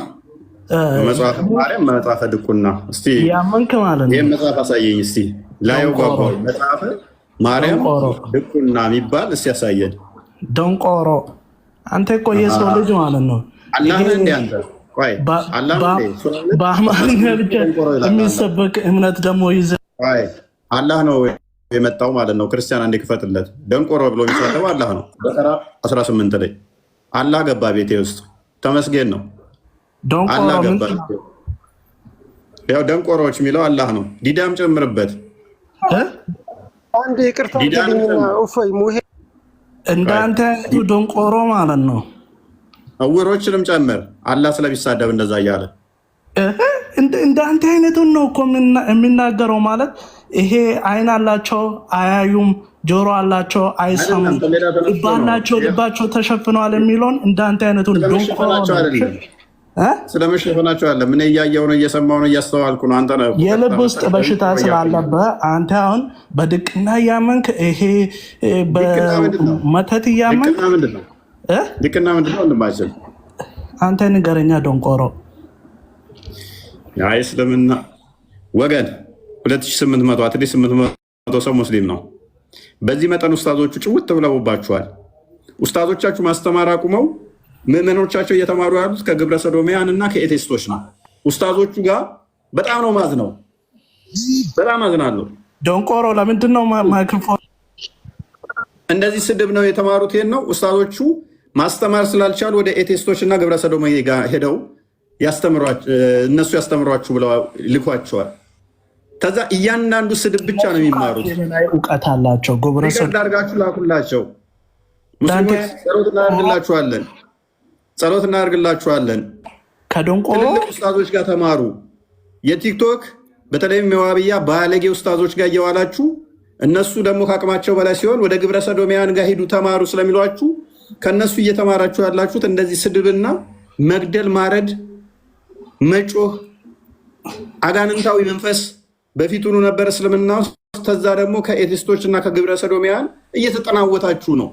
መጽሐፈ ማርያም መጽሐፈ ድቁና እስቲ ያመንክ ማለት ነው ይሄን መጽሐፍ አሳየኝ እስቲ ላዩ ባባው መጽሐፈ ማርያም ድቁና የሚባል እስቲ ያሳየን ደንቆሮ አንተ እኮ የሰው ልጅ ማለት ነው አላህ እንደ አንተ ቆይ አላህ በአማርኛ ብቻ የሚሰበክ እምነት ደግሞ ይዘህ ቆይ አላህ ነው የመጣው ማለት ነው ክርስቲያን አንዴ ክፈትለት ደንቆሮ ብሎ የሚሰደው አላህ ነው በተራ 18 ላይ አላህ ገባ ቤቴ ውስጥ ተመስገን ነው አላህ ገባ ያው ደንቆሮች የሚለው አላህ ነው ዲዳም ጨምርበት አንዴ ይቅርታ አድርግልኝና ኡፈይ ሙሄ እንዳንተ ደንቆሮ ማለት ነው አውሮችንም ጨምር አላህ ስለሚሳደብ እንደዛ እያለ እንዳንተ አይነቱን ነው እኮ የሚናገረው ማለት ይሄ አይን አላቸው አያዩም ጆሮ አላቸው አይሰሙም ልባቸው ልባቸው ተሸፍነዋል የሚለውን እንዳንተ አይነቱን ደንቆሮ ስለመሸፈናቸው አለ ምን እያየው ነው እየሰማው ነው እያስተዋልኩ ነው አንተ ነው የልብ ውስጥ በሽታ ስላለበት አንተ አሁን በድቅና ያመንክ ይሄ በመተት ያመንክ ድቅና ምንድነው እንደማይችል አንተ ንገረኛ ደንቆሮ ያ እስልምና ወገን 2800 አትሊስት 800 ሰው ሙስሊም ነው በዚህ መጠን ኡስታዞቹ ጭውት ብለውባቸዋል ኡስታዞቻችሁ ማስተማር አቁመው ምዕመኖቻቸው እየተማሩ ያሉት ከግብረ ሰዶሚያን እና ከኤቴስቶች ነው ኡስታዞቹ ጋር በጣም ነው ማዝነው በጣም አዝናለሁ ደንቆሮ ለምንድን ነው ማይክሮፎን እንደዚህ ስድብ ነው የተማሩት ይሄን ነው ኡስታዞቹ ማስተማር ስላልቻሉ ወደ ኤቴስቶች እና ግብረ ሰዶሚያ ጋር ሄደው እነሱ ያስተምሯችሁ ብለው ልኳቸዋል ከዛ እያንዳንዱ ስድብ ብቻ ነው የሚማሩት እውቀት አላቸው ግብረ ሰዶሚያ አድርጋችሁ ላኩላቸው ሙስሊሞች ጸሎት እናደርግላችኋለን ከደንቆሮ ትልልቅ ኡስታዞች ጋር ተማሩ የቲክቶክ በተለይም የዋብያ ባለጌ ኡስታዞች ጋር እየዋላችሁ እነሱ ደግሞ ከአቅማቸው በላይ ሲሆን ወደ ግብረ ሰዶሚያን ጋር ሂዱ ተማሩ ስለሚሏችሁ ከነሱ እየተማራችሁ ያላችሁት እንደዚህ ስድብና መግደል ማረድ መጮህ አጋንንታዊ መንፈስ በፊቱኑ ነበር እስልምና ተዛ ደግሞ ከኤቲስቶች እና ከግብረ ሰዶሚያን እየተጠናወታችሁ ነው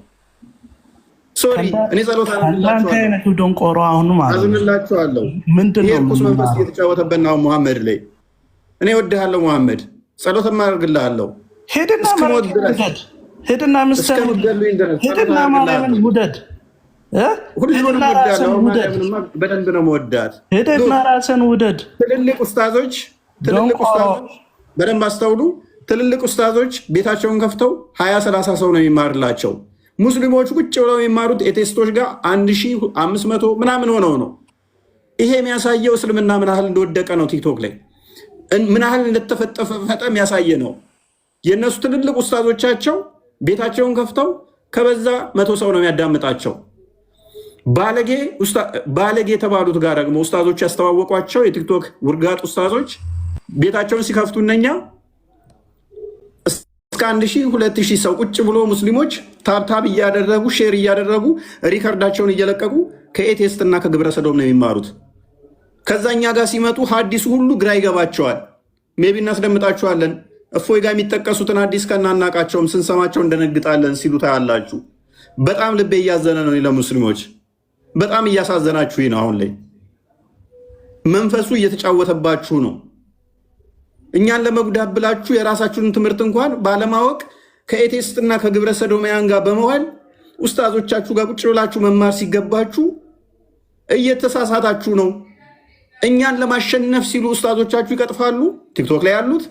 ሶሪ እኔ ጸሎት አላችሁ ደንቆሮ አሁን ማለት አዝንላችኋለሁ ምንድነው የቁስ መንፈስ እየተጫወተበት ነው መሐመድ ላይ እኔ ወድሃለሁ መሐመድ ጸሎት ማድረግልሃለሁ ሄድና ማርያምን ውደድ ሁሉንም ወዳለሁ በደንብ ነው መወዳት ሄድና ራስን ውደድ ትልልቅ ኡስታዞች በደንብ አስተውሉ ትልልቅ ኡስታዞች ቤታቸውን ከፍተው 20-30 ሰው ነው የሚማርላቸው ሙስሊሞች ቁጭ ብለው የሚማሩት ኤቴስቶች ጋር 1500 ምናምን ሆነው ነው ይሄ የሚያሳየው እስልምና ምን ያህል እንደወደቀ ነው ቲክቶክ ላይ ምን ያህል እንደተፈጠፈ የሚያሳየ ነው የነሱ ትልልቅ ኡስታዞቻቸው ቤታቸውን ከፍተው ከበዛ 100 ሰው ነው የሚያዳምጣቸው ባለጌ የተባሉት ጋር ደግሞ ኡስታዞች ያስተዋወቋቸው የቲክቶክ ውርጋጥ ኡስታዞች ቤታቸውን ሲከፍቱ እነኛ እስከ 1000-2000 ሰው ቁጭ ብሎ ሙስሊሞች ታብታብ እያደረጉ ሼር እያደረጉ ሪከርዳቸውን እየለቀቁ ከኤቴስት እና ከግብረ ሰዶም ነው የሚማሩት ከዛኛ ጋር ሲመጡ ሐዲሱ ሁሉ ግራ ይገባቸዋል ሜቢ እናስደምጣችኋለን እፎይ ጋር የሚጠቀሱትን ሐዲስ ከናናቃቸውም ስንሰማቸው እንደነግጣለን ሲሉ ታያላችሁ በጣም ልቤ እያዘነ ነው ለሙስሊሞች በጣም እያሳዘናችሁ ነው አሁን ላይ መንፈሱ እየተጫወተባችሁ ነው እኛን ለመጉዳት ብላችሁ የራሳችሁን ትምህርት እንኳን ባለማወቅ ከኤቴስትና ከግብረ ሰዶማውያን ጋር በመዋል ኡስታዞቻችሁ ጋር ቁጭ ብላችሁ መማር ሲገባችሁ እየተሳሳታችሁ ነው። እኛን ለማሸነፍ ሲሉ ኡስታዞቻችሁ ይቀጥፋሉ። ቲክቶክ ላይ ያሉት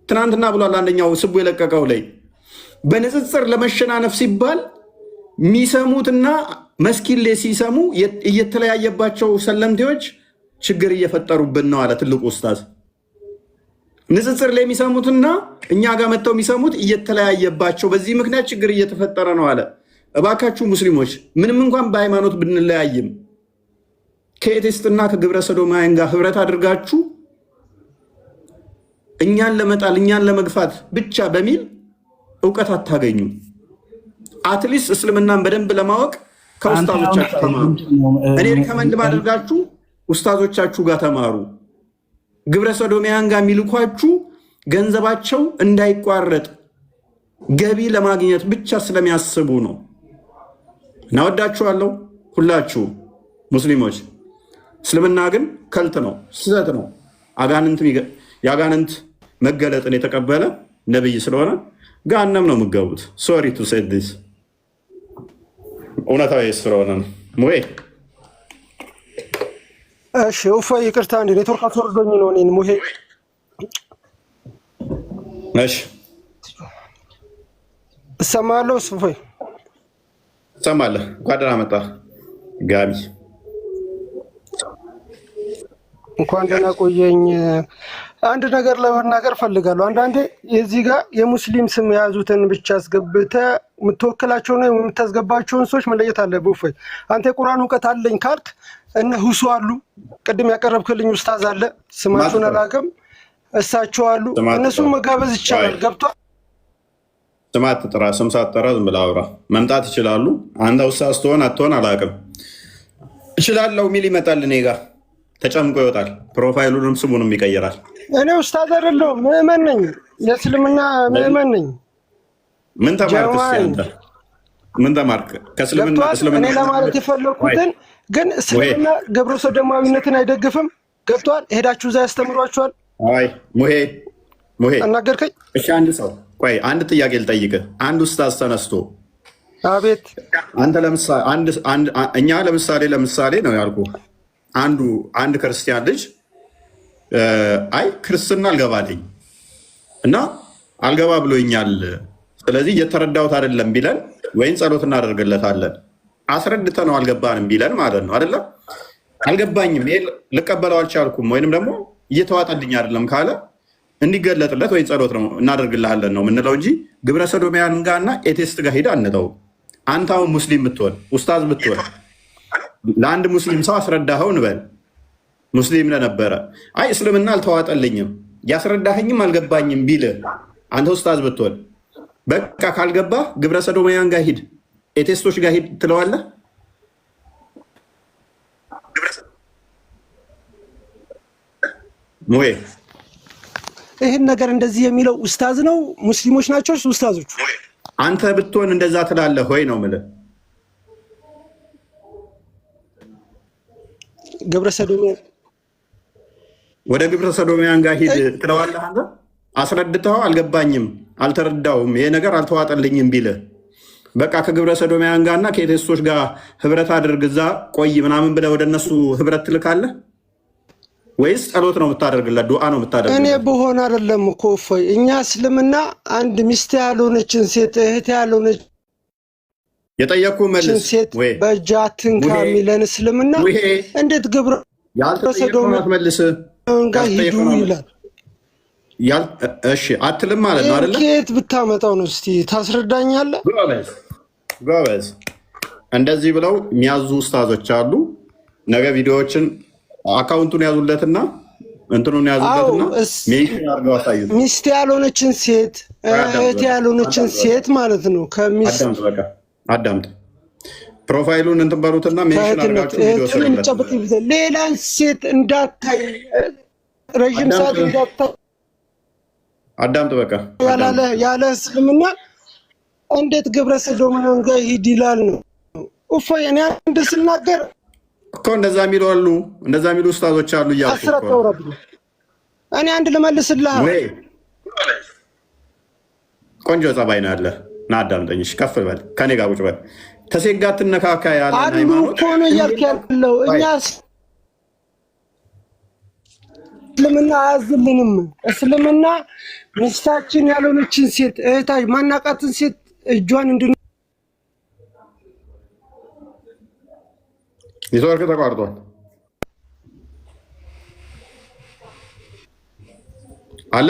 ትናንትና ብሏል አንደኛው ስቡ የለቀቀው ላይ በንጽጽር ለመሸናነፍ ሲባል የሚሰሙትና መስኪን ላይ ሲሰሙ እየተለያየባቸው ሰለምቴዎች ችግር እየፈጠሩብን ነው አለ ትልቁ ኡስታዝ። ንጽጽር ላይ የሚሰሙትና እኛ ጋር መጥተው የሚሰሙት እየተለያየባቸው በዚህ ምክንያት ችግር እየተፈጠረ ነው አለ። እባካችሁ ሙስሊሞች ምንም እንኳን በሃይማኖት ብንለያይም ከኤቴስትና ከግብረ ሰዶማውያን ጋር ህብረት አድርጋችሁ እኛን ለመጣል እኛን ለመግፋት ብቻ በሚል እውቀት አታገኙ። አትሊስት እስልምናን በደንብ ለማወቅ ከኡስታዞቻችሁ ተማሩ። እኔ ሪከመንድ ማድረጋችሁ ኡስታዞቻችሁ ጋር ተማሩ። ግብረ ሰዶማውያን ጋር የሚልኳችሁ ገንዘባቸው እንዳይቋረጥ ገቢ ለማግኘት ብቻ ስለሚያስቡ ነው። እናወዳችኋለሁ ሁላችሁ ሙስሊሞች። እስልምና ግን ከልት ነው፣ ስህተት ነው። የአጋንንት መገለጥን የተቀበለ ነብይ ስለሆነ ገሃነም ነው የምገቡት። ሶሪ ቱ ሴድ ዲስ እውነታዊ ስለሆነ ነው። ሙሄ እሺ፣ እፎይ ይቅርታ፣ እንደ ኔትወርክ አስወርዶኝ ነው እኔን። ሙሄ እሺ፣ እሰማለሁ። እፎይ ትሰማለህ? እንኳን ደህና መጣህ ጋቢ። እንኳን ደህና ቆየኝ። አንድ ነገር ለመናገር ፈልጋለሁ። አንዳንዴ የዚህ ጋር የሙስሊም ስም የያዙትን ብቻ አስገብተህ የምትወክላቸውና የምታስገባቸውን ሰዎች መለየት አለብህ። እፎይ አንተ የቁርአን እውቀት አለኝ ካልክ እነ ሁሱ አሉ፣ ቅድም ያቀረብክልኝ ኡስታዝ አለ፣ ስማቸውን አላውቅም፣ እሳቸው አሉ። እነሱን መጋበዝ ይቻላል። ገብቷል? ስም አትጥራ፣ ስም ሳትጠራ ዝም ብለህ አውራ። መምጣት ይችላሉ። አንተ ኡስታዝ ትሆን አትሆን አላውቅም፣ እችላለሁ የሚል ይመጣል እኔ ጋር ተጨምቆ ይወጣል። ፕሮፋይሉንም ስሙንም ይቀይራል። እኔ ኡስታዝ አይደለሁም፣ ምዕመን ነኝ፣ የእስልምና ምዕመን ነኝ። ምን ተማርክ? ምን ተማርክ? ከእስልምና እኔ ለማለት የፈለኩትን ግን እስልምና ግብረ ሰዶማዊነትን አይደግፍም። ገብቷል? ሄዳችሁ እዛ ያስተምሯችኋል። አይ ሙሄ አናገርከኝ። እሺ አንድ ሰው ቆይ፣ አንድ ጥያቄ ልጠይቅህ። አንድ ኡስታዝ ተነስቶ አቤት፣ አንተ እኛ ለምሳሌ ነው ያልኩህ። አንድ ክርስቲያን ልጅ አይ ክርስትና አልገባልኝ እና አልገባ ብሎኛል፣ ስለዚህ እየተረዳሁት አይደለም ቢለን ወይም ጸሎት እናደርግለታለን። አስረድተ ነው አልገባንም ቢለን ማለት ነው አይደለም። አልገባኝም፣ ልቀበለው አልቻልኩም፣ ወይንም ደግሞ እየተዋጠልኝ አይደለም ካለ እንዲገለጥለት ወይ ጸሎት ነው እናደርግልሃለን ነው የምንለው እንጂ ግብረ ሰዶማውያን ጋር እና ኤቴስት ጋር ሄዳ አንተው። አንተ አሁን ሙስሊም ብትሆን ኡስታዝ ብትሆን ለአንድ ሙስሊም ሰው አስረዳኸው እንበል፣ ሙስሊም ለነበረ አይ እስልምና አልተዋጠልኝም ያስረዳኸኝም አልገባኝም ቢል አንተ ኡስታዝ ብትሆን በቃ ካልገባ ግብረ ሰዶማውያን ጋር ሂድ፣ ኤቴስቶች ጋር ሂድ ትለዋለህ? ሙሄ ይህን ነገር እንደዚህ የሚለው ኡስታዝ ነው? ሙስሊሞች ናቸው ኡስታዞቹ? አንተ ብትሆን እንደዛ ትላለህ ወይ ነው የምልህ። ወደ ግብረ ሰዶማውያን ጋር ሂድ ትለዋለህ አንተ? አስረድተኸው አልገባኝም አልተረዳውም ይሄ ነገር አልተዋጠልኝም ቢልህ በቃ ከግብረ ሰዶማውያን ጋርና ከኤቴስቶች ጋር ህብረት አድርግ እዛ ቆይ ምናምን ብለህ ወደ እነሱ ህብረት ትልካለህ ወይስ ጸሎት ነው የምታደርግለት? ዱዓ ነው የምታደርግለት? እኔ በሆነ አይደለም እኮ እፎይ፣ እኛ እስልምና አንድ ሚስት ያልሆነችን ሴት እህት ያልሆነች የጠየኩህ መልስ ሴት በእጅ አትንካ የሚለን እስልምና እንዴት ግብረ ሰዶማውያን ጋር ሂዱ ይላል? እሺ አትልም ማለት ነው አይደለ? ከየት ብታመጣው ነው? እስቲ ታስረዳኛለህ? ጎበዝ። እንደዚህ ብለው የሚያዙ ኡስታዞች አሉ። ነገ ቪዲዮዎችን አካውንቱን ያዙለትና እንትኑን ያዙለትና ሚስት ያልሆነችን ሴት እህት ያልሆነችን ሴት ማለት ነው። አዳምጥ። ፕሮፋይሉን እንትን በሉትና ሜንሽን አድርጋችሁ ቪዲዮ ስለምትጨብጥ ሌላን ሴት እንዳታይ ረጅም ሰዓት እንዳታይ አዳምጥ። በቃ ያለ እስልምና እንዴት ግብረ ሰዶማውያን ጋር ሂድ ይላል ነው? እፎይ እኔ አንድ ስናገር እኮ እንደዛ የሚሉ አሉ፣ እንደዛ የሚሉ ኡስታዞች አሉ እያልኩ እኔ አንድ ልመልስልህ። ቆንጆ ጸባይ ነው ያለ ና አዳምጠኝ። እሺ ከፍ በል ከኔ ጋር ቁጭ በል። ከሴት ጋር ትነካካ ያለ ሃይማኖት እኮ ነው እያልክ ያለው። እኛ እስልምና አያዝልንም። እስልምና ሚስታችን ያልሆነችን ሴት እህታችን ማናቃትን ሴት እጇን እንድን ኔትወርክ ተቋርጧል አለ።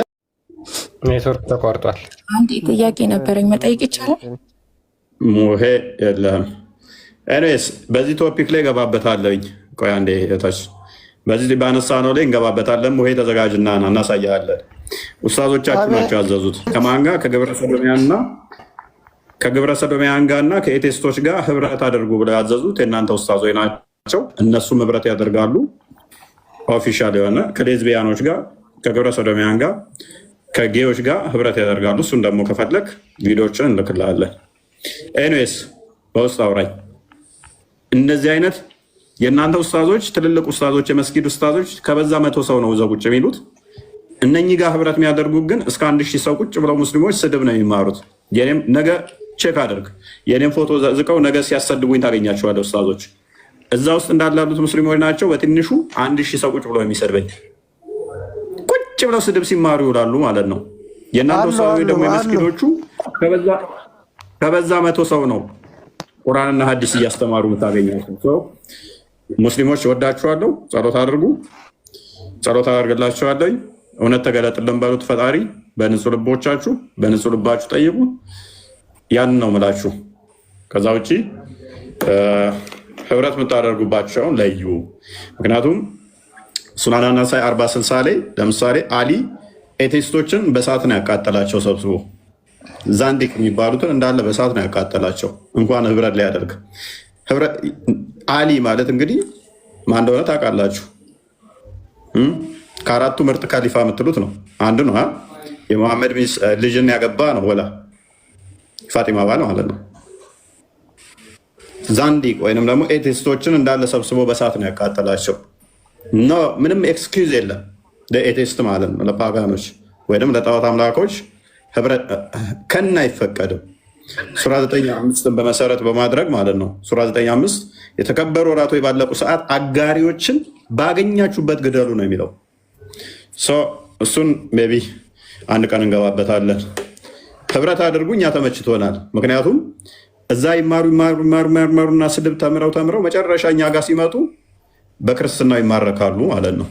ኔትወርክ ተቋርጧል። አንድ ጥያቄ ነበረኝ መጠየቅ ይቻላል? ሙሄ የለም። ኤኒዌይስ በዚህ ቶፒክ ላይ ገባበታለኝ። ቆይ አንዴ እታች በዚህ ባነሳ ነው ላይ እንገባበታለን። ሙሄ ተዘጋጅና ና እናሳያለን። ኡስታዞቻችሁ ናቸው ያዘዙት። ከማን ጋር? ከግብረ ሰዶሚያን ጋር እና ከኤቴስቶች ጋር ህብረት አድርጉ ብለው ያዘዙት የእናንተ ኡስታዞች ናቸው። እነሱም ህብረት ያደርጋሉ። ኦፊሻል የሆነ ከሌዝቢያኖች ጋር፣ ከግብረ ሰዶሚያን ጋር፣ ከጌዎች ጋር ህብረት ያደርጋሉ። እሱን ደግሞ ከፈለግ ቪዲዮችን እንልክልሃለን። ኤኒዌይስ በውስጥ አውራኝ። እነዚህ አይነት የእናንተ ኡስታዞች ትልልቅ ኡስታዞች፣ የመስጊድ ኡስታዞች ከበዛ 100 ሰው ነው እዛው ቁጭ የሚሉት። እነኚህ ጋር ህብረት የሚያደርጉ ግን እስከ 1000 ሰው ቁጭ ብለው ሙስሊሞች ስድብ ነው የሚማሩት። የኔም ነገ ቼክ አድርግ፣ የኔም ፎቶ ዘቅዝቀው ነገ ሲያሰድቡኝ ታገኛቸዋለህ። ኡስታዞች እዛ ውስጥ እንዳላሉት ሙስሊሞች ናቸው። በትንሹ 1000 ሰው ቁጭ ብለው የሚሰድበኝ ቁጭ ብለው ስድብ ሲማሩ ይውላሉ ማለት ነው። የእናንተ ኡስታዞች ደግሞ የመስጊዶቹ ከበዛ 100 ሰው ነው ቁርአንና ሐዲስ እያስተማሩ የምታገኛቸው። ሙስሊሞች ወዳችኋለሁ። ጸሎት አድርጉ፣ ጸሎት አደርግላችኋለሁ። እውነት ተገለጥልን በሉት ፈጣሪ። በንጹህ ልቦቻችሁ በንጹህ ልባችሁ ጠይቁ። ያንን ነው ምላችሁ። ከዛ ውጭ ህብረት የምታደርጉባቸውን ለዩ። ምክንያቱም ሱናን አናሳይ 40-60 ላይ ለምሳሌ አሊ ኤቴስቶችን በሳት ነው ያቃጠላቸው ሰብስቦ። ዛንዲቅ የሚባሉትን እንዳለ በሳት ነው ያቃጠላቸው። እንኳን ህብረት ሊያደርግ አሊ ማለት እንግዲህ ማን እንደሆነ ታውቃላችሁ። ከአራቱ ምርጥ ካሊፋ የምትሉት ነው አንዱ ነው። የመሐመድ ልጅን ያገባ ነው ወላ ፋጢማ ባል ማለት ነው። ዛንዲቅ ወይንም ደግሞ ኤቴስቶችን እንዳለ ሰብስቦ በሳት ነው ያቃጠላቸው። ምንም ኤክስኪውዝ የለም ለኤቴስት ማለት ነው፣ ለፓጋኖች ወይም ለጣዖት አምላኮች ከና አይፈቀድም። ሱራ 9:5 በመሰረት በማድረግ ማለት ነው። ሱራ 9:5 የተከበሩ ወራቶች ባለቁ ሰዓት አጋሪዎችን ባገኛችሁበት ግደሉ ነው የሚለው። እሱን ሜይ ቢ አንድ ቀን እንገባበታለን። ህብረት አድርጉ። እኛ ተመችቶናል። ምክንያቱም እዛ ይማሩና ስድብ ተምረው መጨረሻ እኛ ጋር ሲመጡ በክርስትናው ይማረካሉ ማለት ነው።